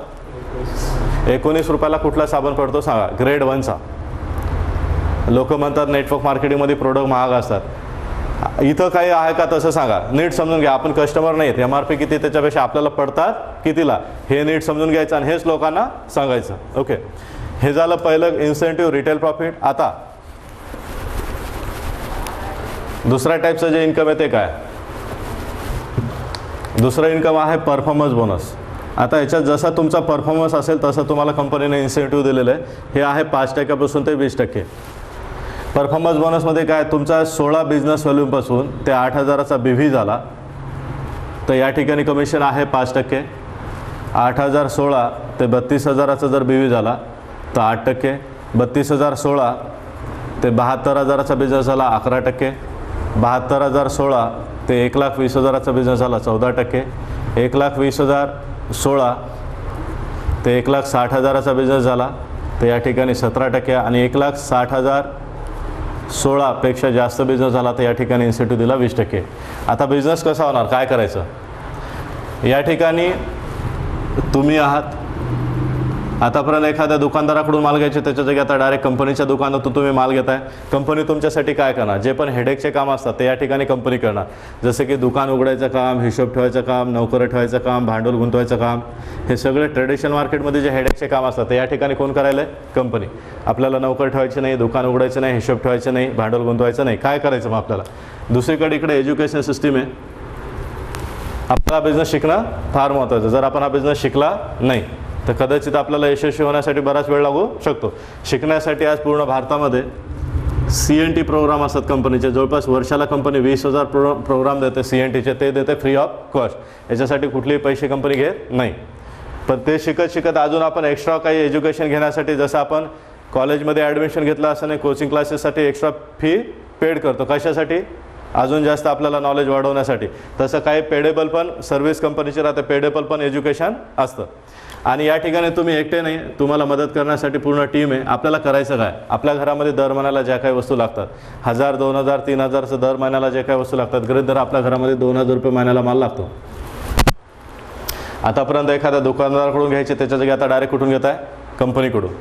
19 रुपयाला. कुठला साबण पडतो सांगा, ग्रेड 1चा. लोक म्हणतात नेटवर्क मार्केटिंगमध्ये प्रोडक्ट महाग असतात. इथं काही आहे का तसं सांगा, नीट समजून घ्या. आपण कस्टमर नाहीत, MRP किती त्याच्यापेक्षा आपल्याला पडतात कितीला हे नीट समजून घ्यायचं आणि हेच लोकांना सांगायचं. ओके, हे झालं पहिलं इन्सेंटिव्ह रिटेल प्रॉफिट. आता दुसऱ्या टाईपचं जे इन्कम आहे ते काय, दुसरं इन्कम आहे परफॉर्मन्स बोनस. आता याच्यात जसा तुमचा परफॉर्मन्स असेल तसं तुम्हाला कंपनीने इन्सेंटिव्ह दिलेलं आहे. हे आहे 5% ते 20%. परफॉर्मन्स बोनसमध्ये काय, तुमचा 16 बिझनेस व्हॅल्यूमपासून ते 8 हजाराचा BV झाला तर या ठिकाणी कमिशन आहे 5%. 8,016 ते 32 हजाराचा जर BV झाला तर 8%, 32,016 ते 72,000चा बिझनेस झाला 11%, 72,016 ते 1,20,000चा बिझनेस झाला 14%, 1,20,016 ते 1,60,000चा बिझनेस झाला तर या ठिकाणी 17% आणि 1,60,016 पेक्षा जास्त बिझनेस झाला तर या ठिकाणी इन्सेंटिव्ह दिला 20%. आता बिझनेस कसा होणार, काय करायचं. या ठिकाणी तुम्ही आहात, आतापर्यंत एखाद्या दुकानदाराकडून माल घ्यायचे, त्याच्या जागी आता डायरेक्ट कंपनीच्या दुकानातून तुम्ही माल घेताय. कंपनी तुमच्यासाठी काय करणार, जे पण हेडेकचे काम असतात ते या ठिकाणी कंपनी करणार. जसं की दुकान उघडायचं काम, हिशोब ठेवायचं काम, नोकरं ठेवायचं काम, भांडवल गुंतवायचं काम, हे सगळे ट्रेडिशनल मार्केटमध्ये जे हेडेकचे काम असतात ते या ठिकाणी कोण करायला आहे, कंपनी. आपल्याला नोकर ठेवायचे नाही, दुकान उघडायचं नाही, हिशोब ठेवायचं नाही, भांडवल गुंतवायचं नाही. काय करायचं मग आपल्याला. दुसरीकडे इकडे एज्युकेशन सिस्टीम आहे. आपला बिझनेस शिकणं फार महत्त्वाचं. जर आपण हा बिझनेस शिकला नाही तर कदाचित आपल्याला यशस्वी होण्यासाठी बराच वेळ लागू शकतो. शिकण्यासाठी आज पूर्ण भारतामध्ये CNT प्रोग्राम असतात कंपनीचे. जवळपास वर्षाला कंपनी 20,000 प्रोग्राम देते CNTचे, ते देते फ्री ऑफ कॉस्ट. याच्यासाठी कुठलेही पैसे कंपनी घेत नाही. पण ते शिकत शिकत अजून आपण एक्स्ट्रा काही एज्युकेशन घेण्यासाठी, जसं आपण कॉलेजमध्ये ॲडमिशन घेतलं असं नाही, कोचिंग क्लासेससाठी एक्स्ट्रा फी पेड करतो. कशासाठी, अजून जास्त आपल्याला नॉलेज वाढवण्यासाठी. तसं काही पेडेबल पण सर्व्हिस कंपनीचे राहते, पेडेबल पण एज्युकेशन असतं. आणि या ठिकाणी तुम्ही एकटे नाही, तुम्हाला मदत करण्यासाठी पूर्ण टीम आहे. आपल्याला करायचं काय, आपल्या घरामध्ये दर महिन्याला ज्या काही वस्तू लागतात, 1,000, 2,000, 3,000चं दर महिन्याला जे काही वस्तू लागतात, गृहीत धरा आपल्या घरामध्ये 2,000 रुपये महिन्याला माल लागतो. आतापर्यंत एखाद्या दुकानदाराकडून घ्यायचे, त्याच्या जागी आता डायरेक्ट कुठून घेताय, कंपनीकडून.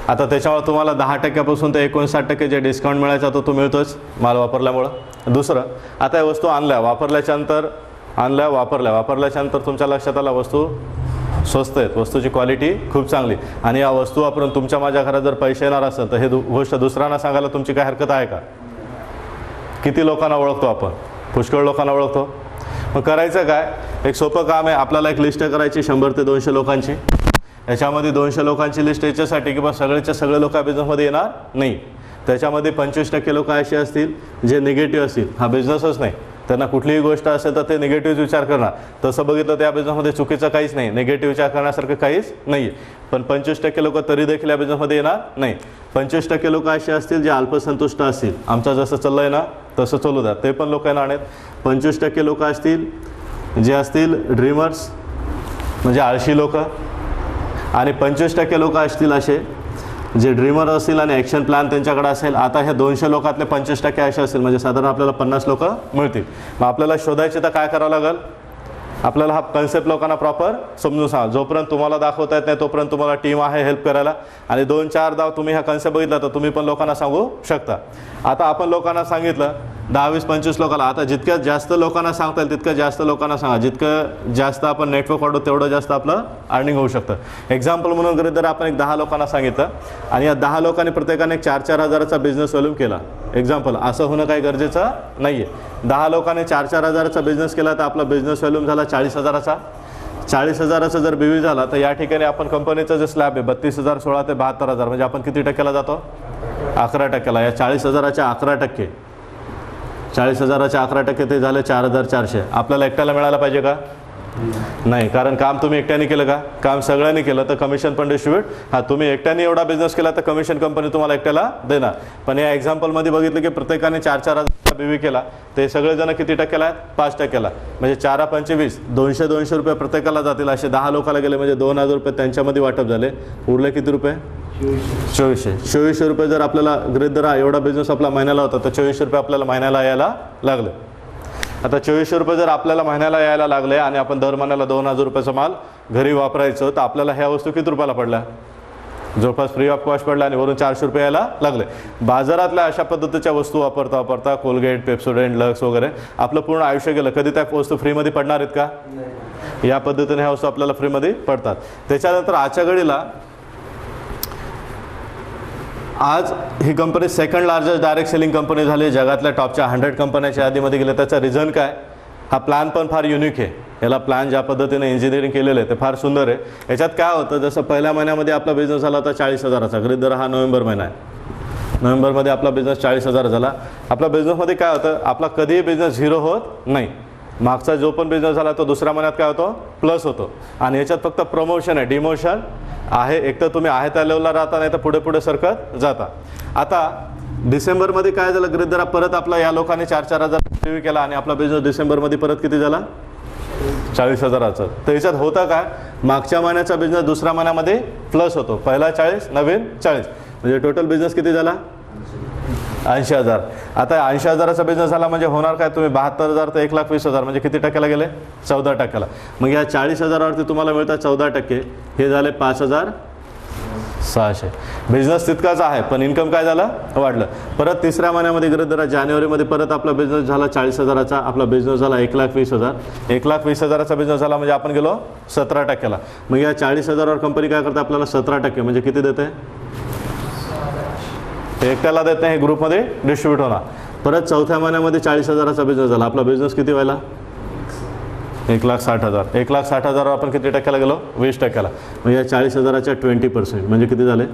आता त्याच्यामुळे तुम्हाला 10% ते 59% जे डिस्काउंट मिळायचा तो मिळतोच माल वापरल्यामुळं. दुसरं, आता या वस्तू आणल्या, वापरल्याच्यानंतर वापरल्याच्यानंतर तुमच्या लक्षात आला वस्तू स्वस्त आहेत, वस्तूची क्वालिटी खूप चांगली, आणि या वस्तू वापरून तुमच्या माझ्या घरात जर पैसे येणार असेल तर हे गोष्ट दुसऱ्यांना सांगायला तुमची काय हरकत आहे का. किती लोकांना ओळखतो आपण, पुष्कळ लोकांना ओळखतो. मग करायचं काय, एक सोपं काम आहे. आपल्याला एक लिस्ट करायची 100 ते 200 लोकांची. याच्यामध्ये 200 लोकांची लिस्ट याच्यासाठी की बा सगळेच्या सगळे लोक बिझनेसमध्ये येणार नाही. त्याच्यामध्ये 25% लोक असे असतील जे निगेटिव्ह असतील, हा बिझनेसच नाही, त्यांना कुठलीही गोष्ट असेल तर ते निगेटिव्ह विचार करणार. तसं बघितलं त्या बिझनेसमध्ये चुकीचं काहीच नाही, निगेटिव्ह विचार करण्यासारखं काहीच नाही आहे. पण 25% लोक तरी देखील या बिझनेसमध्ये येणार नाही. 25% लोक असे असतील जे अल्पसंतुष्ट असतील, आमचं जसं चाललं आहे ना तसं चालू द्या, ते पण लोक येणार नाहीत. 25% लोक असतील जे असतील ड्रीमर्स, म्हणजे आळशी लोक, आणि 25% लोक असतील असे जे ड्रीमर असतील आणि ॲक्शन प्लॅन त्यांच्याकडे असेल. आता ह्या 200 लोकातले 25% असे असतील, म्हणजे साधारण आपल्याला 50 लोक मिळतील. मग आपल्याला शोधायचे तर काय करावं लागेल, आपल्याला हा कन्सेप्ट लोकांना प्रॉपर समजून सांगा. जोपर्यंत तुम्हाला दाखवता येत नाही तोपर्यंत तुम्हाला टीम आहे हेल्प करायला, आणि 2-4 तुम्ही हा कन्सेप्ट बघितला तर तुम्ही पण लोकांना सांगू शकता. आता आपण लोकांना सांगितलं 10, 20, 25 लोकांना. आता जितक्या जास्त लोकांना सांगता येईल तितक्या जास्त लोकांना सांगा. जितकं जास्त आपण नेटवर्क वाढवू तेवढं जास्त आपलं अर्निंग होऊ शकतं. एक्झाम्पल म्हणून गरीब जर आपण एक 10 लोकांना सांगितलं आणि या 10 लोकांनी प्रत्येकाने एक 4-4 हजाराचा बिझनेस व्हॉल्यूम केला, एक्झाम्पल, असं होणं काही गरजेचं नाही आहे. 10 लोकांनी 4-4 हजाराचा बिझनेस केला तर आपला बिझनेस व्हॉल्यूम झाला 40,000चा. 40,000चा जर BV झाला तर या ठिकाणी आपण कंपनीचं जे स्लॅब आहे 32,016 ते 72,000, म्हणजे आपण किती टक्क्याला जातो, 11%ला. या 40,000च्या 11%, 40,000च्या 11% ते झाले 4,400. आपल्याला एकट्याला मिळायला पाहिजे का, नाही, कारण काम तुम्ही एकट्याने केलं का, काम सगळ्यांनी केलं तर कमिशन पण डिस्ट्रीब्यूट. हां, तुम्ही एकट्याने एवढा बिझनेस केला तर कमिशन कंपनी तुम्हाला एकट्याला देणार. पण या एक्झाम्पलमध्ये बघितलं की प्रत्येकाने 4-4 हजाराचा BV केला, ते सगळेजण किती टक्क्याला आहेत, 5%ला. म्हणजे 4×5 = 200 रुपये प्रत्येकाला जातील. असे 10 लोकांना गेले म्हणजे 2,000 रुपये त्यांच्यामध्ये वाटप झाले. उरले किती रुपये, 2400 रुपये. जर आपल्याला गृहीत धरा एवढा बिझनेस आपला महिन्याला होता तर 2400 रुपये आपल्याला महिन्याला यायला लागले. आता 2400 रुपये जर आपल्याला महिन्याला यायला लागले आणि आपण दर महिन्याला 2,000 रुपयाचा माल घरी वापरायचं, तर आपल्याला ह्या वस्तू किती रुपयाला पडल्या, जवळपास फ्री ऑफ कॉस्ट पडला, आणि वरून 400 रुपये यायला लागले. बाजारातल्या अशा पद्धतीच्या वस्तू वापरता वापरता कोलगेट, पेप्सोडेंट, लक्स वगैरे आपलं पूर्ण आयुष्य गेलं. कधी त्या वस्तू फ्रीमध्ये पडणार आहेत का, या पद्धतीने ह्या वस्तू आपल्याला फ्रीमध्ये पडतात. त्याच्यानंतर आजच्या घडीला आज ही company second largest direct selling company झाली, जगातल्या टॉपच्या 100 कंपन्याच्या यादीमध्ये गेले. त्याचं रिझन काय, हा प्लॅन पण फार युनिक आहे. याला प्लॅन ज्या पद्धतीने इंजिनिअरिंग केलेलं आहे ते फार सुंदर आहे. याच्यात काय होतं, जसं पहिल्या महिन्यामध्ये आपला बिझनेस झाला होता 40,000चा, गृहीत धरा हा नोव्हेंबर महिना आहे. नोव्हेंबरमध्ये आपला बिझनेस 40,000 झाला. आपल्या बिझनेसमध्ये काय होतं, आपला कधीही बिझनेस झिरो होत नाही. मागचा जो पण बिझनेस झाला तो दुसऱ्या महिन्यात काय होतो, प्लस होतो. आणि याच्यात फक्त प्रमोशन आहे, डिमोशन आहे, एक तर तुम्ही आहे त्या लेवलला राहता, नाही तर पुढे पुढे सरकत जाता. आता डिसेंबरमध्ये काय झालं, गृहीत धरा परत आपला या लोकांनी 4,000 रिव्ह्यू केला आणि आपला बिझनेस डिसेंबरमध्ये परत किती झाला, 40,000चा. तर याच्यात होतं काय, मागच्या महिन्याचा बिझनेस दुसऱ्या महिन्यामध्ये प्लस होतो, पहिला 40 नवीन 40, म्हणजे टोटल बिझनेस किती झाला 80,000. आता 80,000चा बिझनेस झाला म्हणजे होणार काय, तुम्ही 72,000 तर 1,20,000 म्हणजे किती टक्क्याला गेले, 14%. मग या 40,000वरती तुम्हाला मिळतात 14%, हे झाले 5,600. बिझनेस तितकाच आहे पण इन्कम काय झालं, वाढलं. परत तिसऱ्या महिन्यामध्ये गृहीत धरा जानेवारीमध्ये परत आपला बिझनेस झाला 40,000चा, आपला बिझनेस झाला 1,20,000. 1,20,000चा बिझनेस झाला म्हणजे आपण गेलो 17%ला. मग या 40,000वर कंपनी काय करते, आपल्याला 17% म्हणजे किती देते, एकट्याला देत नाही, हे ग्रुपमध्ये डिस्ट्रीब्यूट होणार. परत चौथ्या महिन्यामध्ये 40,000चा बिझनेस झाला, आपला बिझनेस किती व्हायला 1,60,000. 1,60,000वर आपण किती टक्क्याला गेलो, 20%ला. मग या 40,000च्या 20% म्हणजे किती झाले,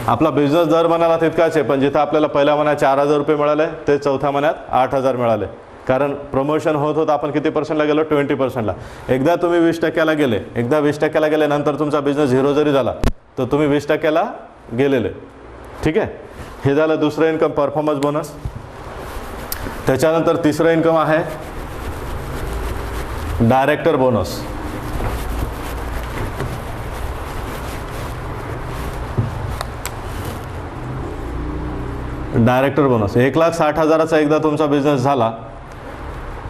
आपला बिझनेस दर महिन्याला तितकाच आहे, पण जिथं आपल्याला पहिल्या महिन्यात 4,000 रुपये मिळाले ते चौथ्या महिन्यात 8,000 मिळाले, कारण प्रमोशन होत आपण किती पर्सेंटला गेलो, 20%ला. एकदा तुम्ही 20%ला गेले, एकदा 20%ला गेले, नंतर तुमचा बिझनेस 0 जरी झाला तर तुम्ही 20%ला गेलेले. ठीक आहे, हे झालं दुसरं इन्कम, परफॉर्मन्स बोनस. त्याच्यानंतर तिसरं इन्कम आहे डायरेक्टर बोनस. डायरेक्टर बोनस 1,60,000चा एकदा तुमचा बिझनेस झाला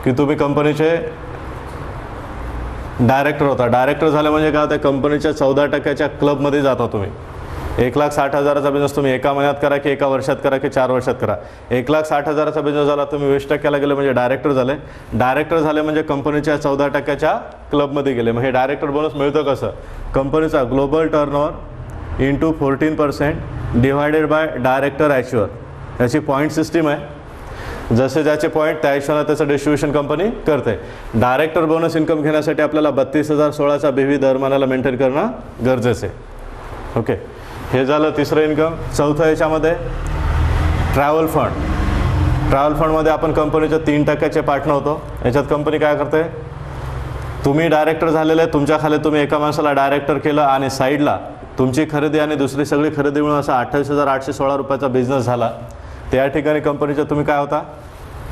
की तुम्ही कंपनीचे डायरेक्टर होता. डायरेक्टर झाले म्हणजे काय होतं, कंपनीच्या 14%च्या क्लबमध्ये जाता तुम्ही. 1,60,000चा बिझनेस तुम्ही एका महिन्यात करा की एका वर्षात करा की 4 वर्षात करा, 1,60,000चा बिझनेस झाला, तुम्ही 20%ला गेले म्हणजे डायरेक्टर झाले. डायरेक्टर झाले म्हणजे कंपनीच्या 14%च्या क्लबमध्ये गेले. मग हे डायरेक्टर बोनस मिळतं कसं, कंपनीचा global turnover into 14% divided by director ॲच्युअल. याची पॉईंट सिस्टीम आहे, जसे ज्याचे पॉईंट त्या हिशोबाने त्याचं डिस्ट्रीब्युशन कंपनी करते. डायरेक्टर बोनस इन्कम घेण्यासाठी आपल्याला 32,016चा BV दर महिन्याला मेंटेन करणं गरजेचं आहे. ओके, हे झालं तिसरं इन्कम. चौथं याच्यामध्ये ट्रॅव्हल फंड. ट्रॅव्हल फंडमध्ये आपण कंपनीच्या 3%चे पार्टनर होतो. याच्यात कंपनी काय करते, तुम्ही डायरेक्टर झालेले, तुमच्या खाली तुम्ही एका माणसाला डायरेक्टर केलं आणि साईडला तुमची खरेदी आणि दुसरी सगळी खरेदी मिळून असा 28,816 रुपयाचा बिझनेस झाला. त्या ठिकाणी कंपनीच्या तुम्ही काय होता,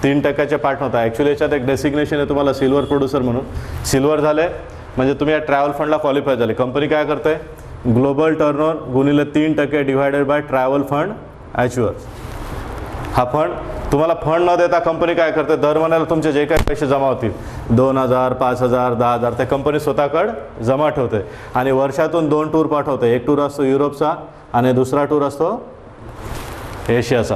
3%चे पार्टनर होता. ॲक्च्युली याच्यात एक डेसिग्नेशन आहे तुम्हाला सिल्वर प्रोड्युसर म्हणून. सिल्वर झाले म्हणजे तुम्ही या ट्रॅव्हल फंडला क्वालिफाय झाले. कंपनी काय करते, ग्लोबल टर्नओव्हर गुणिले 3% डिवायडेड बाय ट्रॅव्हल फंड ॲच्युअल. हा फंड तुम्हाला फंड न देता कंपनी काय करते, दर महिन्याला तुमचे जे काही पैसे जमा होतील 2,000, 5,000, 10,000 ते कंपनी स्वतःकडे जमा ठेवते आणि वर्षातून 2 टूर पाठवते. एक टूर असतो युरोपचा आणि दुसरा टूर असतो एशियाचा.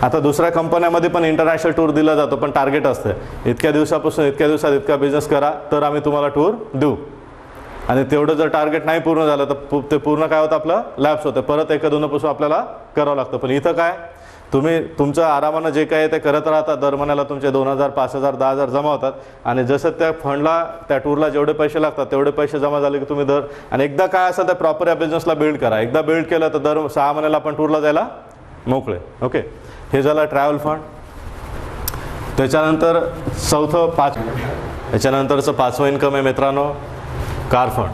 आता दुसऱ्या कंपन्यामध्ये पण इंटरनॅशनल टूर दिला जातो, पण टार्गेट असते इतक्या दिवसापासून इतक्या दिवसात इतका बिझनेस करा तर आम्ही तुम्हाला टूर देऊ. आणि तेवढं जर टार्गेट नाही पूर्ण झालं तर ते पूर्ण काय होतं, आपलं लॅप्स होतं, परत एका दोनपासून आपल्याला करावं लागतं. पण इथं काय, तुम्ही तुमचं आरामानं जे काय आहे ते करत राहता, दर महिन्याला तुमचे 2,000, 5,000, 10,000 जमा होतात आणि जसं त्या फंडला त्या टूरला जेवढे पैसे लागतात तेवढे पैसे जमा झाले की तुम्ही दर, आणि एकदा काय असेल तर प्रॉपर या बिझनेसला बिल्ड करा. एकदा बिल्ड केलं तर दर 6 महिन्याला आपण टूरला जायला मोकळे. ओके, हे झालं ट्रॅव्हल फंड. त्याच्यानंतर याच्यानंतरचं 5वं इन्कम आहे मित्रांनो, कार फंड.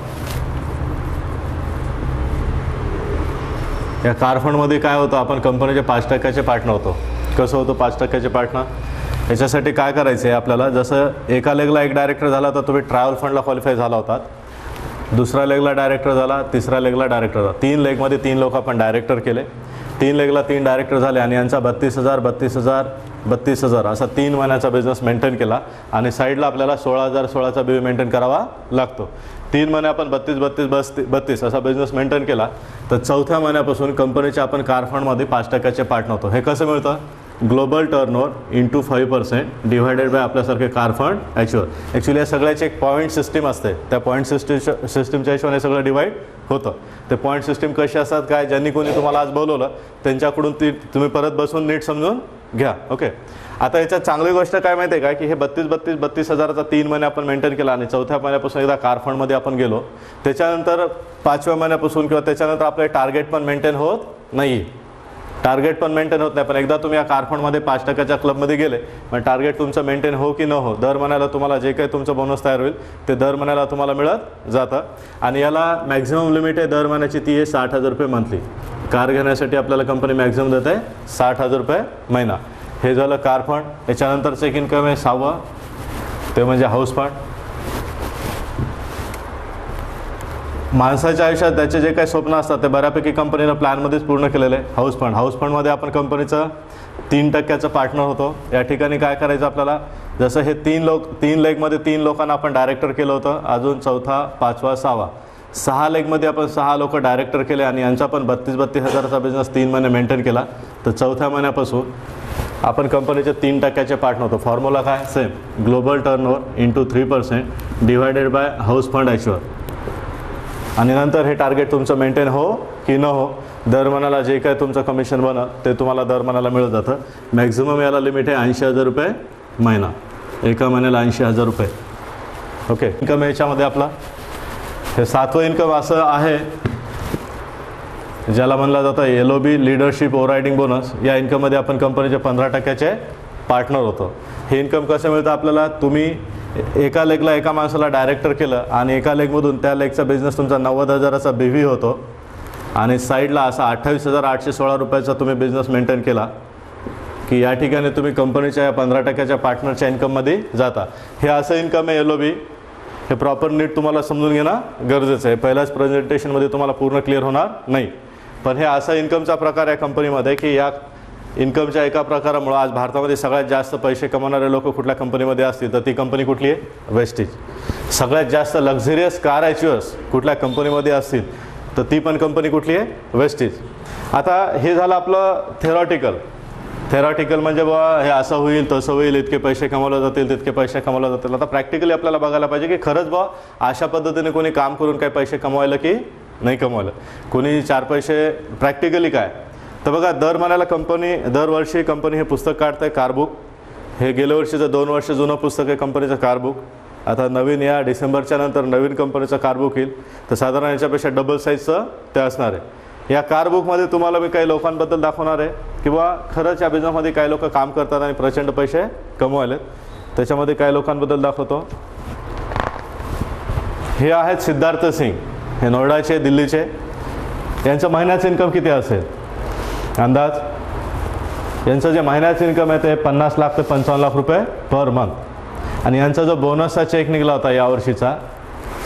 या कार फंडमध्ये काय होतं, आपण कंपनीचे 5%चे पार्टनर होतो. कसं होतं 5%चे पार्टनर, याच्यासाठी काय करायचं आहे आपल्याला, जसं एका लेगला एक डायरेक्टर झाला तर तुम्ही ट्रॅव्हल फंडला क्वालिफाय झाला होतात, दुसऱ्या लेगला डायरेक्टर झाला, तिसऱ्या लेगला डायरेक्टर झाला. 3 लेगमध्ये 3 लोक आपण डायरेक्टर केले, 3 लेगला 3 डायरेक्टर झाले आणि यांचा 32,000, 32,000, 32,000 असा 3 महिन्याचा बिझनेस मेंटेन केला आणि साईडला आपल्याला 16,016चा BV मेंटेन करावा लागतो. 3 महिने आपण 32 असा बिझनेस मेंटेन केला तर चौथ्या महिन्यापासून कंपनीच्या आपण कार फंडमध्ये 5%चे पार्टनर होतो. हे कसं मिळतं, global turnover into 5% divided by आपल्यासारखे कार फंड ॲच्युअल. ॲक्च्युली या सगळ्याची एक पॉईंट सिस्टीम असते, त्या पॉईंट सिस्टीमच्या हिशोबाने सगळं डिवाईड होतं. ते पॉईंट सिस्टीम कशी असतात काय, ज्यांनी कोणी तुम्हाला आज बोलवलं त्यांच्याकडून ती तुम्ही परत बसून नीट समजून घ्या. ओके, आता याच्यात चांगली गोष्ट काय माहिती आहे का, की हे 32,000चा 3 महिने आपण मेंटेन केला आणि चौथ्या महिन्यापासून एकदा कार फंडमध्ये आपण गेलो, त्याच्यानंतर 5व्या महिन्यापासून किंवा त्याच्यानंतर आपले टार्गेट पण मेंटेन होत नाही. टार्गेट पण मेंटेन होत नाही. पण एकदा तुम्ही या कारफंडमध्ये 5% क्लबमध्ये गेले, पण टार्गेट तुमचं मेंटेन हो की न हो, दर महिन्याला तुम्हाला जे काही तुमचं बोनस तयार होईल ते दर महिन्याला तुम्हाला मिळत जातं. आणि याला मॅक्झिमम लिमिट आहे दर महिन्याची, ती आहे 60,000 रुपये मंथली. कार घेण्यासाठी आपल्याला कंपनी मॅक्झिमम देत आहे 60,000 रुपये महिना. हे झालं कार फंड. याच्यानंतरचं एक इन्कम आहे 6वं, ते म्हणजे हाऊस फंड. माणसाच्या आयुष्यात त्याचे जे काही स्वप्न असतात ते बऱ्यापैकी कंपनीनं प्लॅनमध्येच पूर्ण केलेलं आहे. हाऊस फंड, हाऊस फंडमध्ये आपण कंपनीचं 3% पार्टनर होतो. या ठिकाणी काय करायचं आपल्याला, जसं हे 3 लेगमध्ये 3 लोकांना आपण डायरेक्टर केलं होतं, अजून 4था, 5वा, 6वा, 6 लेगमध्ये आपण 6 लोक डायरेक्टर केले आणि यांचा पण 32 हजाराचा बिझनेस 3 महिने मेंटेन केला. तर 4थ्या महिन्यापासून आपण कंपनीचे 3% पार्टनर होतो. फॉर्म्युला काय, same, global turnover into 3% divided by house fund ॲच्युअल. आणि नंतर हे टार्गेट तुमचं मेंटेन हो की न हो, दर महिन्याला जे काय तुमचं कमिशन बनतं ते तुम्हाला दर महिन्याला मिळत जातं. मॅक्झिमम याला लिमिट आहे 80,000 रुपये महिना, एका महिन्याला 80,000 रुपये. ओके. इन्कम याच्यामध्ये आपला हे 7वं इन्कम असं आहे ज्याला म्हणलं जातं LOB, लीडरशिप ओव्हररायडिंग बोनस. या इन्कममध्ये आपण कंपनीचे 15% पार्टनर होतो. हे इन्कम कसं मिळतं आपल्याला, तुम्ही एका लेगला एका माणसाला डायरेक्टर केलं आणि एका लेगमधून त्या लेगचा बिझनेस तुमचा 90,000चा BV होतो आणि साईडला असा 28,816 रुपयाचा तुम्ही बिझनेस मेंटेन केला की या ठिकाणी तुम्ही कंपनीच्या या 15% पार्टनरच्या इन्कममध्ये जाता. हे असं इन्कम आहे LOB. हे प्रॉपर नीट तुम्हाला समजून घेणं गरजेचं आहे. पहिल्याच प्रेझेंटेशनमध्ये तुम्हाला पूर्ण क्लिअर होणार नाही. पण हे असा इन्कमचा प्रकार आहे कंपनीमध्ये की या इन्कमच्या एका प्रकारामुळं आज भारतामध्ये सगळ्यात जास्त पैसे कमवणारे लोक कुठल्या कंपनीमध्ये असतील तर ती कंपनी कुठली आहे, वेस्टेज. सगळ्यात जास्त लक्झरियस कार ॲच्युअर्स कुठल्या कंपनीमध्ये असतील तर ती पण कंपनी कुठली आहे, वेस्टेज. आता हे झालं आपलं थेरॉटिकल म्हणजे बुवा हे असं होईल तसं होईल, इतके पैसे कमवले जातील तितके पैसे कमवले जातील. आता प्रॅक्टिकली आपल्याला बघायला पाहिजे की खरंच बुवा अशा पद्धतीने कोणी काम करून काही पैसे कमवायला की नाही कमवलं, कोणी 4 पैसे प्रॅक्टिकली काय. तर बघा दर महिन्याला दरवर्षी कंपनी हे पुस्तक काढते, कारबुक. हे गेल्या वर्षीचं 2 वर्ष जुनं पुस्तक आहे कंपनीचं कारबुक. आता नवीन या डिसेंबरच्या नंतर नवीन कंपनीचं कारबुक येईल तर साधारण याच्यापेक्षा डबल साईजचं ते असणार आहे. या कारबुकमध्ये तुम्हाला मी काही लोकांबद्दल दाखवणार आहे किंवा खरंच या बिझनेसमध्ये काही लोक काम करतात आणि प्रचंड पैसे कमवायलेत. त्याच्यामध्ये काही लोकांबद्दल दाखवतो. हे आहेत सिद्धार्थ सिंग, हे नोएडाचे, दिल्लीचे. यांचं महिन्याचं इन्कम किती असेल अंदाज? यांचं जे महिन्याचं इन्कम आहे ते 50 लाख ते 55 लाख रुपये पर मंथ. आणि यांचा जो बोनसचा चेक निघाला होता यावर्षीचा,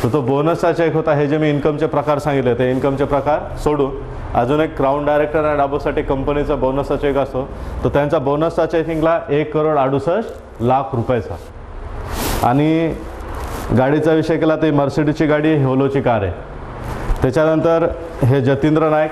तर तो बोनसचा चेक होता. हे जे मी इन्कमचे प्रकार सांगितले ते इन्कमचे प्रकार सोडून अजून एक क्राऊन डायरेक्टर आणि डाबोसाठी कंपनीचा बोनसचा चेक असतो. तर त्यांचा बोनसचा चेक निघाला 1,68,00,000 रुपयाचा. आणि गाडीचा विषय केला तर मर्सिडीजची गाडी, होलोची कार आहे. त्याच्यानंतर हे जतींद्र नाईक,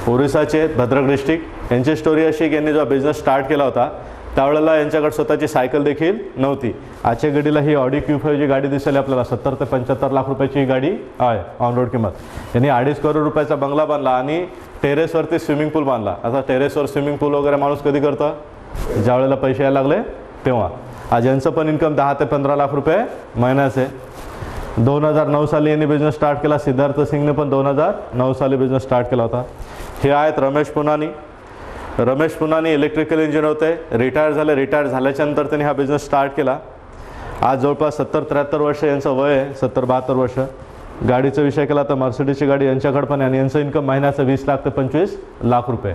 ओरिसाचे, भद्रक डिस्ट्रिक्ट. यांची स्टोरी अशी की यांनी जो बिझनेस स्टार्ट केला होता त्यावेळेला यांच्याकडे स्वतःची सायकल देखील नव्हती. आजच्या घडीला ही ऑडी Q5 जी गाडी दिसेल आपल्याला 70 ते 75 लाख रुपयाची गाडी आहे ऑन रोड किंमत. यांनी 2.5 करोड रुपयाचा बंगला बांधला आणि टेरेसवरती स्विमिंग पूल बांधला. आता टेरेसवर स्विमिंग पूल वगैरे माणूस कधी करतं, ज्या वेळेला पैसे यायला लागले तेव्हा. आज यांचं पण इन्कम 10 ते 15 लाख रुपये महिन्याचे. 2009 साली यांनी बिझनेस स्टार्ट केला. सिद्धार्थ सिंगने पण 2009 साली बिझनेस स्टार्ट केला होता. हे आहेत रमेश पुनानी इलेक्ट्रिकल इंजिनियर होते, रिटायर झाले. रिटायर झाल्याच्यानंतर त्यांनी हा बिझनेस स्टार्ट केला. आज जवळपास 70-73 वर्ष यांचं वय आहे, 70-72 वर्ष. गाडीचा विषय केला तर मर्सिडीजची गाडी यांच्याकडे पण आहे आणि यांचं इन्कम महिन्याचं 20 लाख ते 25 लाख रुपये.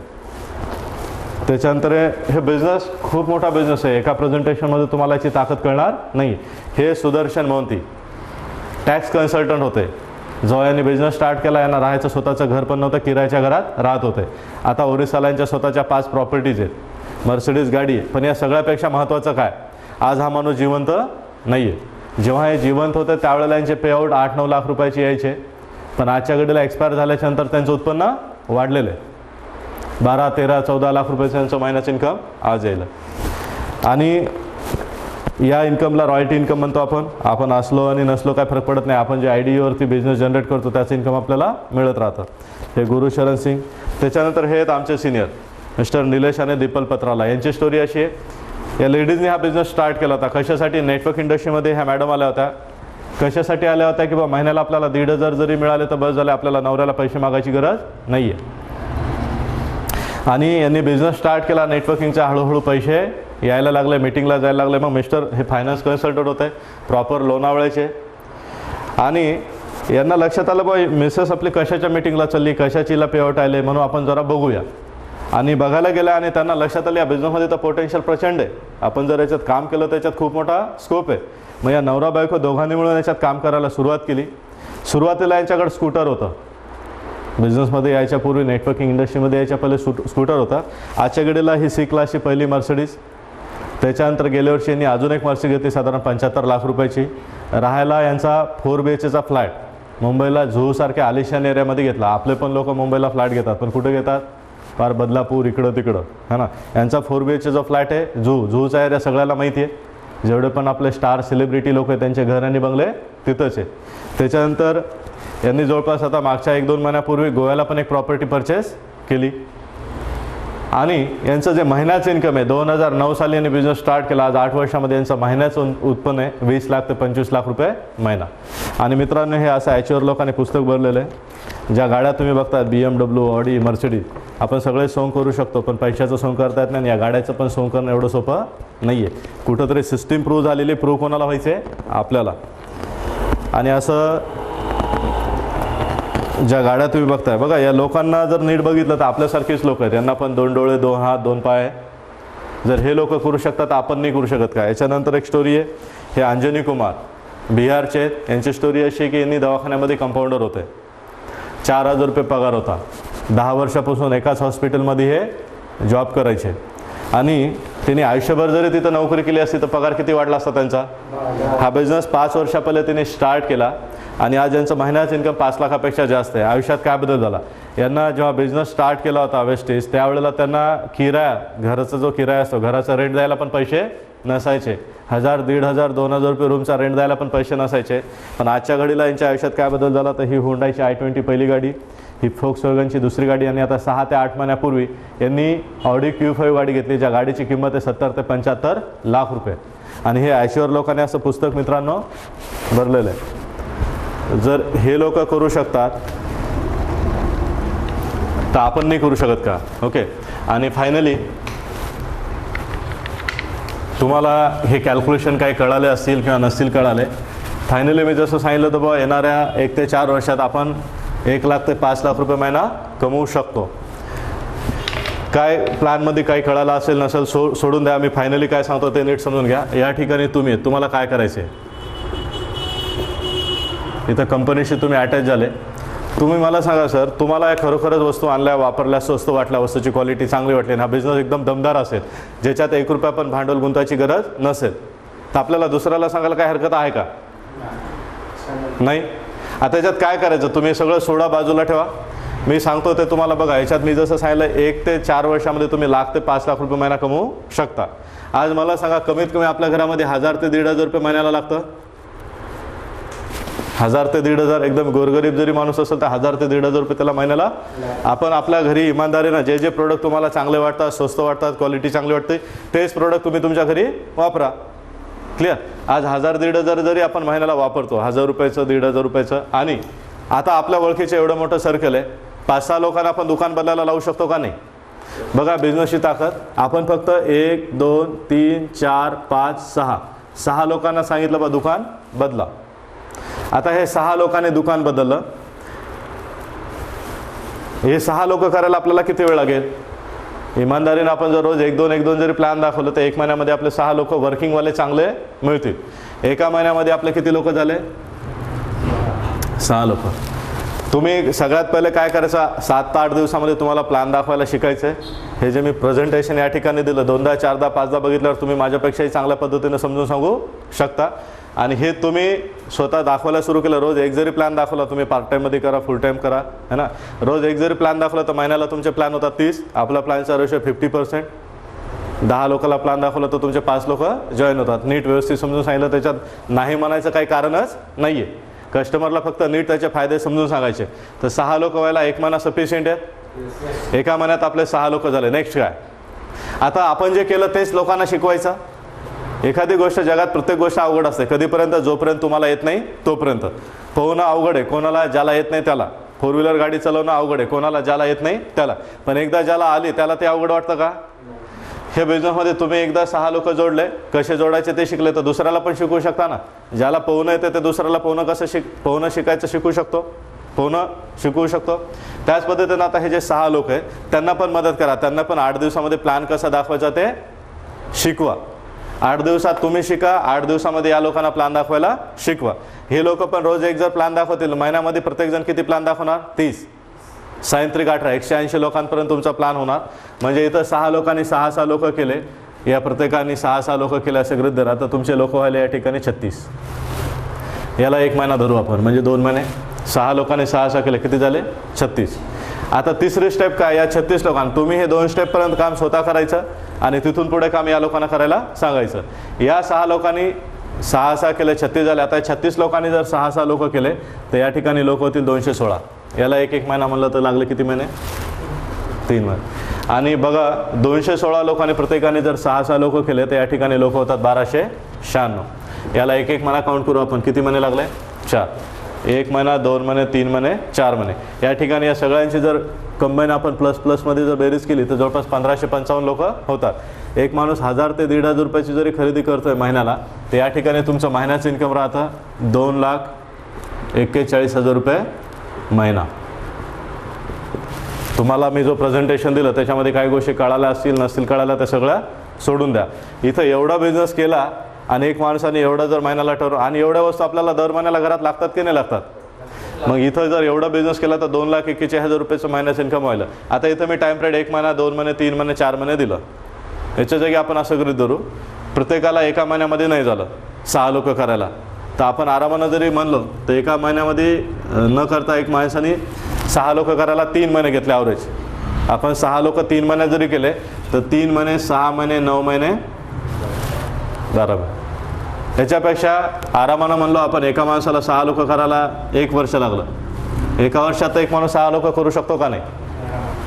त्याच्यानंतर हे बिझनेस खूप मोठा बिझनेस आहे. एका प्रेझेंटेशनमध्ये तुम्हाला याची ताकद कळणार नाही. हे सुदर्शन मोहंती टॅक्स कन्सल्टंट होते. जेव्हा यांनी बिझनेस स्टार्ट केला यांना राहायचं स्वतःचं घर पण नव्हतं, किरायाच्या घरात राहत होते. आता ओरिसाला यांच्या स्वतःच्या 5 प्रॉपर्टीज आहेत, मर्सिडीज गाडी आहे. पण या सगळ्यापेक्षा महत्त्वाचं काय, आज हा माणूस जिवंत नाही आहे. जेव्हा हे जिवंत होते त्यावेळेला यांचे पेआउट 8-9 लाख रुपयाचे यायचे. पण आजच्या घडीला एक्सपायर झाल्याच्यानंतर त्यांचं उत्पन्न वाढलेलं आहे. 12, 13, 14 लाख रुपयाचं यांचं महिन्याचं इन्कम आज येईल. आणि या इन्कमला रॉयल्टी इन्कम म्हणतो आपण असलो आणि नसलो काय फरक पडत नाही. आपण जे IDवरती बिझनेस जनरेट करतो त्याचं इन्कम आपल्याला मिळत राहतं. हे गुरुशरण सिंग. त्याच्यानंतर हे आहेत आमचे सिनियर मिस्टर निलेश आणि दीपल पत्राला. यांची स्टोरी अशी आहे, या लेडीजने हा बिझनेस स्टार्ट केला होता. कशासाठी, नेटवर्क इंडस्ट्रीमध्ये ह्या मॅडम आल्या होत्या. कशासाठी आल्या होत्या की बा महिन्याला आपल्याला 1,500 जरी मिळाले तर बस झाले, आपल्याला नवऱ्याला पैसे मागायची गरज नाही आहे. आणि यांनी बिझनेस स्टार्ट केला नेटवर्किंगचा, हळूहळू पैसे यायला लागले, मीटिंगला जायला लागले. मग मिस्टर हे फायनान्स कन्सल्टंट होते, प्रॉपर लोणावळ्याचे. आणि यांना लक्षात आलं बा मिसेस आपली कशाच्या मीटिंगला चालली, कशाचीला पेआउट आले, म्हणून आपण जरा बघूया. आणि बघायला गेलं आणि त्यांना लक्षात आलं या बिझनेसमध्ये तर पोटेन्शियल प्रचंड आहे, आपण जर याच्यात काम केलं तर याच्यात खूप मोठा स्कोप आहे. मग या नवरा बायको दोघांनी मिळून याच्यात काम करायला सुरुवात केली. सुरुवातीला यांच्याकडे स्कूटर होतं. बिझनेसमध्ये यायच्या पूर्वी, नेटवर्किंग इंडस्ट्रीमध्ये यायच्या पहिले स्कूटर होता. आजच्या घडीला ही सी क्लासची पहिली मर्सिडीज. त्याच्यानंतर गेल्या वर्षी यांनी अजून एक मर्सिडीज घेतली साधारण 75 लाख रुपयाची. राहायला यांचा 4 BHKचा फ्लॅट मुंबईला जुहूसारख्या आलिशान एरियामध्ये घेतला. आपले पण लोक मुंबईला फ्लॅट घेतात, पण कुठे घेतात? फार बदलापूर इकडं तिकडं, है ना. यांचा 4 BHK जो फ्लॅट आहे जुहूचा एरिया सगळ्याला माहिती आहे. जेवढे पण आपले स्टार सेलिब्रिटी लोक आहेत त्यांचे घर आणि बंगले तिथंच आहे. त्याच्यानंतर यांनी जवळपास आता मागच्या 1-2 महिन्यापूर्वी गोव्याला पण एक प्रॉपर्टी परचेस केली. आणि यांचं जे महिन्याचं इन्कम आहे, 2009 साली यांनी बिझनेस स्टार्ट केला. आज 8 वर्षामध्ये यांचं महिन्याचं उत्पन्न आहे 20 लाख ते 25 लाख रुपये महिना. आणि मित्रांनो, हे असं ॲच्युअर लोकांनी पुस्तक भरलेलं आहे. ज्या गाड्या तुम्ही बघतात BMW, ऑडी, मर्सिडीज, आपण सगळे सोंग करू शकतो, पण पैशाचं सोंग करता येत नाही. या गाड्याचं पण सोंग करणं एवढं सोपं नाही आहे. कुठंतरी सिस्टीम प्रूव्ह झालेली, प्रूव्ह कोणाला व्हायचं आहे? आपल्याला. आणि असं ज्या गाड्या तुम्ही बघताय बघा, या लोकांना जर नीट बघितलं तर आपल्यासारखीच लोक आहेत. यांना पण 2 डोळे, 2 हात, 2 पाय. जर हे लोक करू शकतात तर आपण नाही करू शकत का? याच्यानंतर एक स्टोरी आहे. हे अंजनी कुमार बिहारचे आहेत. यांची स्टोरी अशी आहे की यांनी दवाखान्यामध्ये कंपाऊंडर होते. 4,000 रुपये पगार होता. 10 वर्षापासून एकाच हॉस्पिटलमध्ये हे जॉब करायचे. आणि त्यांनी आयुष्यभर जरी तिथं नोकरी केली असती तर पगार किती वाढला असता त्यांचा? हा बिझनेस 5 वर्षापहिले त्यांनी स्टार्ट केला आणि आज यांचं महिन्याचं इन्कम 5 लाखापेक्षा जास्त आहे. आयुष्यात काय बदल झाला? यांना जेव्हा बिझनेस स्टार्ट केला होता वेस्टेज, त्यावेळेला त्यांना किराया, घराचा जो किराया असतो, घराचा रेंट द्यायला पण पैसे नसायचे. 1,000, 1,500, 2,000 रुपये रूमचा रेंट द्यायला पण पैसे नसायचे. पण आजच्या घडीला यांच्या आयुष्यात काय बदल झाला? तर ही होंडाची i20 पहिली गाडी, ही फोक्सवॅगनची दुसरी गाडी, आणि आता 6 ते 8 महिन्यापूर्वी यांनी ऑडी Q5 गाडी घेतली, ज्या गाडीची किंमत आहे 70 ते 75 लाख रुपये. आणि हे ॲच्युअर लोकांनी असं पुस्तक मित्रांनो भरलेलं आहे. जर हे लोक करू शकतात तर आपण नाही करू शकत का? ओके. आणि फायनली तुम्हाला हे कॅल्क्युलेशन काही कळाले असतील किंवा नसतील कळाले. फायनली मी जसं सांगितलं तर बघा, येणाऱ्या 1 ते 4 वर्षात आपण 1 लाख ते 5 लाख रुपये महिना कमवू शकतो. काय प्लॅनमध्ये काही कळालं असेल नसेल सोडून द्या. मी फायनली काय सांगतो ते नीट समजून घ्या. या ठिकाणी तुम्हाला काय करायचं आहे? इथं कंपनीशी तुम्ही अटॅच झाले. तुम्ही मला सांगा सर, तुम्हाला या खरोखरच वस्तू आणल्या, वापरल्या, स्वस्त वाटल्या, वस्तूची क्वालिटी चांगली वाटली, हा बिझनेस एकदम दमदार असेल, ज्याच्यात 1 रुपया पण भांडवल गुंतायची गरज नसेल, तर आपल्याला दुसऱ्याला सांगायला काय हरकत आहे का? नाही. आता याच्यात काय करायचं? तुम्ही सगळं सोडा, बाजूला ठेवा. मी सांगतो ते तुम्हाला बघा. याच्यात मी जसं सांगितलं 1 ते 4 वर्षामध्ये तुम्ही 1 लाख ते 5 लाख रुपये महिना कमवू शकता. आज मला सांगा, कमीत कमी आपल्या घरामध्ये 1,000 ते 1,500 रुपये महिन्याला लागतं. 1,000 ते 1,500. एकदम गोरगरीब जरी माणूस असेल तर 1,000 ते 1,500 रुपये त्याला महिन्याला. आपण आपल्या घरी इमानदारीनं जे प्रोडक्ट तुम्हाला चांगले वाटतात, स्वस्त वाटतात, क्वालिटी चांगली वाटते, तेच प्रोडक्ट तुम्ही तुमच्या घरी वापरा. क्लिअर? आज 1,000-1,500 जरी आपण महिन्याला वापरतो, 1,000 रुपयाचं, 1,500 रुपयाचं, आणि आता आपल्या ओळखीचं एवढं मोठं सर्कल आहे, 5-6 लोकांना आपण दुकान बदलायला लावू शकतो का? नाही. बघा बिझनेसची ताकद. आपण फक्त 1, 2, 3, 4, 5, 6 लोकांना सांगितलं बा दुकान बदला. आता हे 6 लोकांनी दुकान बदललं. हे 6 लोक करायला आपल्याला किती वेळ लागेल? इमानदारीने आपण जर रोज 1-2 जरी प्लॅन दाखवलं तर 1 महिन्यामध्ये आपले 6 लोक वर्किंगवाले चांगले मिळतील. 1 महिन्यामध्ये आपले किती लोक झाले? 6 लोक. तुम्ही सगळ्यात पहिले काय करायचं? 7 ते 8 दिवसामध्ये तुम्हाला प्लॅन दाखवायला शिकायचं आहे. हे जे मी प्रेझेंटेशन या ठिकाणी दिलं, 2दा 4दा 5दा बघितल्यावर तुम्ही माझ्यापेक्षाही चांगल्या पद्धतीने समजून सांगू शकता. आणि हे तुम्ही स्वतः दाखवायला सुरू केलं. रोज 1 जरी प्लॅन दाखवला, तुम्ही पार्ट टाईममध्ये करा, फुल टाईम करा, है ना. रोज 1 जरी प्लॅन दाखवला तर महिन्याला तुमचे प्लॅन होतात 30. आपला प्लॅनचा रेशो 50%. 10 लोकांना प्लॅन दाखवला तर तुमचे 5 लोक जॉईन होतात. नीट व्यवस्थित समजून सांगितलं, त्याच्यात नाही म्हणायचं काही कारणच नाही आहे. कस्टमरला फक्त नीट त्याचे फायदे समजून सांगायचे. तर 6 लोक व्हायला 1 महिना सफिशियंट आहे. 1 महिन्यात आपले 6 लोक झाले. नेक्स्ट काय? आता आपण जे केलं तेच लोकांना शिकवायचं. एखादी गोष्ट जगात प्रत्येक गोष्ट अवघड असते. कधीपर्यंत? जोपर्यंत तुम्हाला येत नाही तोपर्यंत. पोहणं अवघड आहे. कोणाला? ज्याला येत नाही त्याला फोर व्हीलर गाडी चालवणं अवघड आहे, कोणाला ज्याला येत नाही त्याला, पण एकदा ज्याला आली त्याला ते अवघड वाटतं का? हे बिझनेसमध्ये तुम्ही एकदा 6 लोक जोडले, कसे जोडायचे ते शिकले तर दुसऱ्याला पण शिकवू शकता ना. ज्याला पोहणं येते ते दुसऱ्याला पोहणं कसं पोहणं शिकायचं शिकू शकतो, पोहणं शिकवू शकतो. त्याच पद्धतीनं आता हे जे 6 लोक आहेत त्यांना पण मदत करा, त्यांना पण 8 दिवसामध्ये प्लॅन कसा दाखवायचा ते शिकवा. 8 दिवसात तुम्ही शिका, 8 दिवसामध्ये या लोकांना प्लॅन दाखवायला शिकवा. हे लोक पण रोज एक जर प्लॅन दाखवतील, महिन्यामध्ये प्रत्येकजण किती प्लॅन दाखवणार? 30 सायंत्रिक 18 180 लोकांपर्यंत तुमचा प्लॅन होणार. म्हणजे इथं 6 लोकांनी 6 लोक केले, या प्रत्येकाने 6 लोक केले असे गृहीत धरा, तर तुमचे लोक व्हायला या ठिकाणी 36. याला 1 महिना धरू आपण, म्हणजे 2 महिने. 6 लोकांनी 6 केले, किती झाले? 36. आता तिसरी स्टेप काय? या 36 लोकांना तुम्ही हे 2 स्टेपपर्यंत काम स्वतः करायचं आणि तिथून पुढे काम या लोकांना करायला सांगायचं. या 6 लोकांनी 6 केले, 36 झाले. आता 36 लोकांनी जर 6 लोक केले तर या ठिकाणी लोक होतील 216. याला 1 महिना म्हणलं तर लागले किती महिने? 3 महिने. आणि बघा 216 लोकांनी प्रत्येकाने जर 6 लोक केले तर या ठिकाणी लोक होतात 1296. याला 1 महिना काउंट करू आपण, किती महिने लागले? 4. 1 महिना, 2 महिने, 3 महिने, 4 महिने. या ठिकाणी या सगळ्यांची जर कंबाईन आपण प्लसमध्ये जर बेरीज केली तर जवळपास 1555 लोक होतात. एक माणूस 1000 ते 1,500 रुपयाची जरी खरेदी करतोय महिन्याला, तर या ठिकाणी तुमचं महिन्याचं इन्कम राहतं 2,41,000 रुपये महिना. तुम्हाला मी जो प्रेझेंटेशन दिलं त्याच्यामध्ये काही गोष्टी कळाल्या असतील नसतील कळाल्या त्या सगळ्या सोडून द्या. इथं एवढा बिझनेस केला आणि एक माणसाने एवढा जर महिन्याला ठरवून, आणि एवढ्या वस्तू आपल्याला दर महिन्याला घरात लागतात की नाही लागतात? मग इथं जर एवढा बिझनेस केला तर 2,41,000 रुपयाचं महिन्याचं इन्कम व्हायला. आता इथं मी टाइम पिरियड 1 महिना, 2 महिने, 3 महिने, 4 महिने दिलं. याच्या जागी आपण असं गृहीत धरू, प्रत्येकाला एका महिन्यामध्ये नाही झालं 6 लोक करायला, तर आपण आरामानं जरी म्हणलो तर एका महिन्यामध्ये न करता एक माणसाने 6 लोक करायला 3 महिने घेतले ॲव्हरेज. आपण 6 लोक 3 महिन्यात जरी केले तर 3 महिने, 6 महिने, 9 महिने, 12 महिने. याच्यापेक्षा आरामानं म्हणलो आपण एका माणसाला 6 लोक करायला 1 वर्ष लागलं. एका वर्षात एक माणूस 6 लोक करू शकतो का नाही?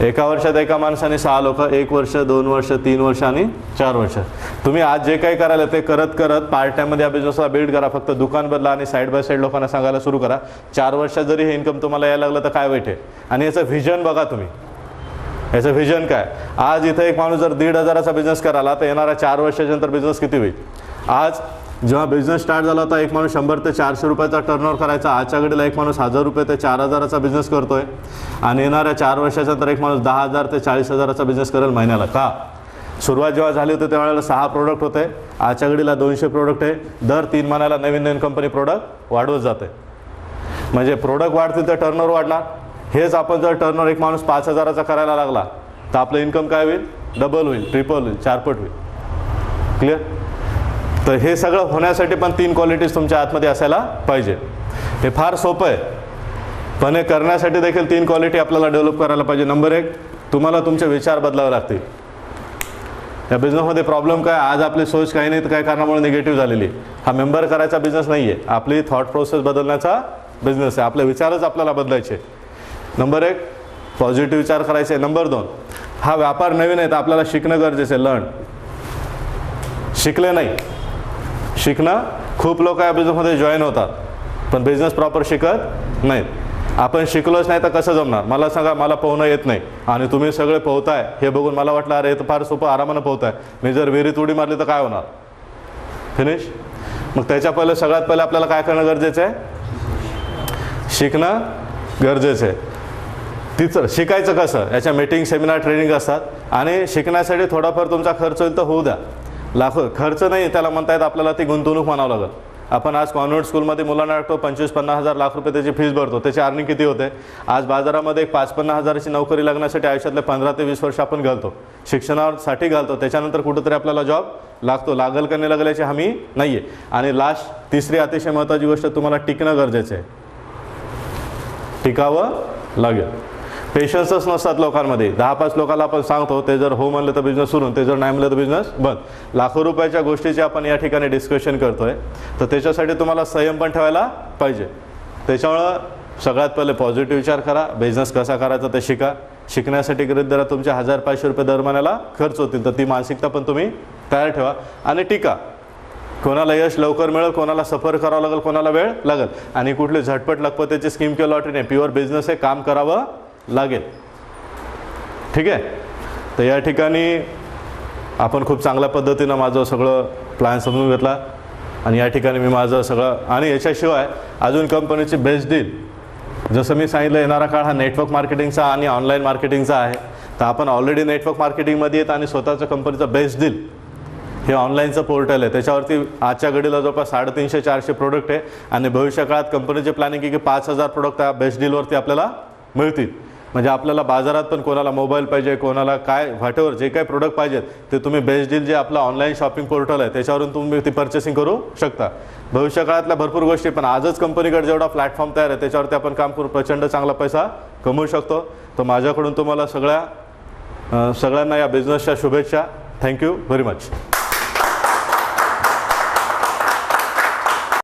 एका वर्षात एका माणसाने 6 लोक, 1 वर्ष, 2 वर्ष, 3 वर्ष आणि 4 वर्ष. तुम्ही आज जे काही करायला ते करत करत पार्ट टाइममध्ये या बिझनेसला बिल्ड करा. फक्त दुकान बदला आणि साईड बाय साईड लोकांना सांगायला सुरू करा. 4 वर्षात जरी हे इन्कम तुम्हाला यायला लागलं तर काय वाईट आहे? आणि याचं व्हिजन बघा तुम्ही, याचं व्हिजन काय? आज इथं एक माणूस जर 1,500चा बिझनेस करायला तर येणाऱ्या 4 वर्षाच्या नंतर बिझनेस किती होईल? आज जेव्हा बिझनेस स्टार्ट झाला होता एक माणूस 100 ते 400 रुपयाचा टर्नओव्हर करायचा. आजच्या घडीला एक माणूस 1000 रुपये ते 4000चा बिझनेस करतोय. आणि येणाऱ्या 4 वर्षाच्या नंतर एक माणूस 10,000 ते 40,000चा बिझनेस करेल महिन्याला. का? सुरुवात जेव्हा झाली होती त्यावेळेला 6 प्रोडक्ट होते, आजच्या घडीला 200 प्रोडक्ट आहे. दर 3 महिन्याला नवीन कंपनी प्रोडक्ट वाढवत जाते. म्हणजे प्रोडक्ट वाढतील तर टर्नओव्हर वाढणार. हेच आपण जर टर्नओव्हर एक माणूस 5,000चा करायला लागला तर आपलं इन्कम काय होईल? डबल होईल, ट्रिपल होईल, 4 पट होईल. क्लिअर? तर हे सगळं होण्यासाठी पण 3 क्वालिटीज तुमच्या आतमध्ये असायला पाहिजे. हे फार सोपं आहे, पण हे करण्यासाठी देखील 3 क्वालिटी आपल्याला डेव्हलप करायला पाहिजे. नंबर 1, तुम्हाला तुमचे विचार बदलावे लागतील. या बिझनेसमध्ये प्रॉब्लेम काय? आज आपली सोच काही नाही तर काही कारणामुळे निगेटिव्ह झालेली. हा मेंबर करायचा बिझनेस नाही आहे, आपली थॉट प्रोसेस बदलण्याचा बिझनेस आहे. आपले विचारच आपल्याला बदलायचे. नंबर 1, पॉझिटिव्ह विचार करायचे. नंबर 2, हा व्यापार नवीन आहे तर आपल्याला शिकणं गरजेचं आहे. लर्न. शिकले नाही, शिकणं. खूप लोक या बिझनेसमध्ये जॉईन होतात पण बिझनेस प्रॉपर शिकत नाहीत. आपण शिकलोच नाही तर कसं जमणार? मला सांगा, मला पोहणं येत नाही आणि तुम्ही सगळे पोहताय हे बघून मला वाटलं अरे तर फार सोपं, आरामानं पोहताय. मी जर विहिरीत उडी मारली तर काय होणार? फिनिश. मग त्याच्या पहिले सगळ्यात पहिले आपल्याला काय करणं गरजेचं आहे? शिकणं गरजेचं आहे. तिचं शिकायचं कसं? याच्या मीटिंग, सेमिनार, ट्रेनिंग असतात आणि शिकण्यासाठी थोडाफार तुमचा खर्च होईल तर होऊ द्या. लाखो खर्च नाही त्याला म्हणतायत, आपल्याला ती गुंतवणूक म्हणावं लागेल. आपण आज कॉन्व्हेंट स्कूलमध्ये मुलांना टाकतो, 25-50 हजार लाख रुपये त्याची फीस भरतो. त्याची अर्निंग किती होते? आज बाजारामध्ये 5-50 हजाराची नोकरी लागण्यासाठी आयुष्यातले 15 ते 20 वर्ष आपण घालतो, शिक्षणासाठी घालतो. त्याच्यानंतर कुठंतरी आपल्याला जॉब लागतो. लागल का नाही लागल्याची हमी नाही आहे. आणि लास्ट, तिसरी अतिशय महत्त्वाची गोष्ट, तुम्हाला टिकणं गरजेचं आहे. टिकावं लागेल. पेशन्सच नसतात लोकांमध्ये. 10-5 लोकांना आपण सांगतो, ते जर हो म्हणलं तर बिझनेस सुरू, ते जर नाही म्हणलं तर बिझनेस बंद. लाखो रुपयाच्या गोष्टीची आपण या ठिकाणी डिस्कशन करतोय, तर त्याच्यासाठी तुम्हाला संयम पण ठेवायला पाहिजे. त्याच्यामुळं सगळ्यात पहिले पॉझिटिव्ह विचार करा. बिझनेस कसा करायचा ते शिका. शिकण्यासाठी गरज जरा तुमच्या 1000-500 रुपये दर महिन्याला खर्च होतील, तर ती मानसिकता पण तुम्ही तयार ठेवा आणि टिका. कोणाला यश लवकर मिळेल, कोणाला सफर करावं लागेल, कोणाला वेळ लागेल. आणि कुठली झटपट लखपतीची स्कीम किंवा लॉटरी नाही, प्युअर बिझनेस आहे, काम करावं लागेल. ठीक आहे. तर या ठिकाणी आपण खूप चांगल्या पद्धतीनं माझं सगळं प्लॅन समजून घेतला आणि या ठिकाणी मी माझं सगळं, आणि याच्याशिवाय अजून कंपनीची बेस्ट डील, जसं मी सांगितलं येणारा काळ हा नेटवर्क मार्केटिंगचा आणि ऑनलाईन मार्केटिंगचा आहे. तर आपण ऑलरेडी नेटवर्क मार्केटिंगमध्ये येत आणि स्वतःचं कंपनीचं बेस्ट डील हे ऑनलाईनचं पोर्टल आहे, त्याच्यावरती आजच्या घडीला जवळपास 350-400 प्रोडक्ट आहे आणि भविष्यकाळात कंपनीचे प्लॅनिंग आहे की 5000 प्रोडक्ट त्या बेस्ट डीलवरती आपल्याला मिळतील. म्हणजे आपल्याला बाजारात पण कोणाला मोबाईल पाहिजे, कोणाला काय व्हॉटएव्हर जे काही प्रोडक्ट पाहिजेत ते तुम्ही बेस्ट डील जे आपलं ऑनलाईन शॉपिंग पोर्टल आहे त्याच्यावरून तुम्ही ती पर्चेसिंग करू शकता. भविष्यकाळातल्या भरपूर गोष्टी, पण आजच कंपनीकडे जेवढा प्लॅटफॉर्म तयार आहे त्याच्यावरती आपण काम करून प्रचंड चांगला पैसा कमवू शकतो. तर माझ्याकडून तुम्हाला सगळ्यांना या बिझनेसच्या शुभेच्छा. Thank you very much.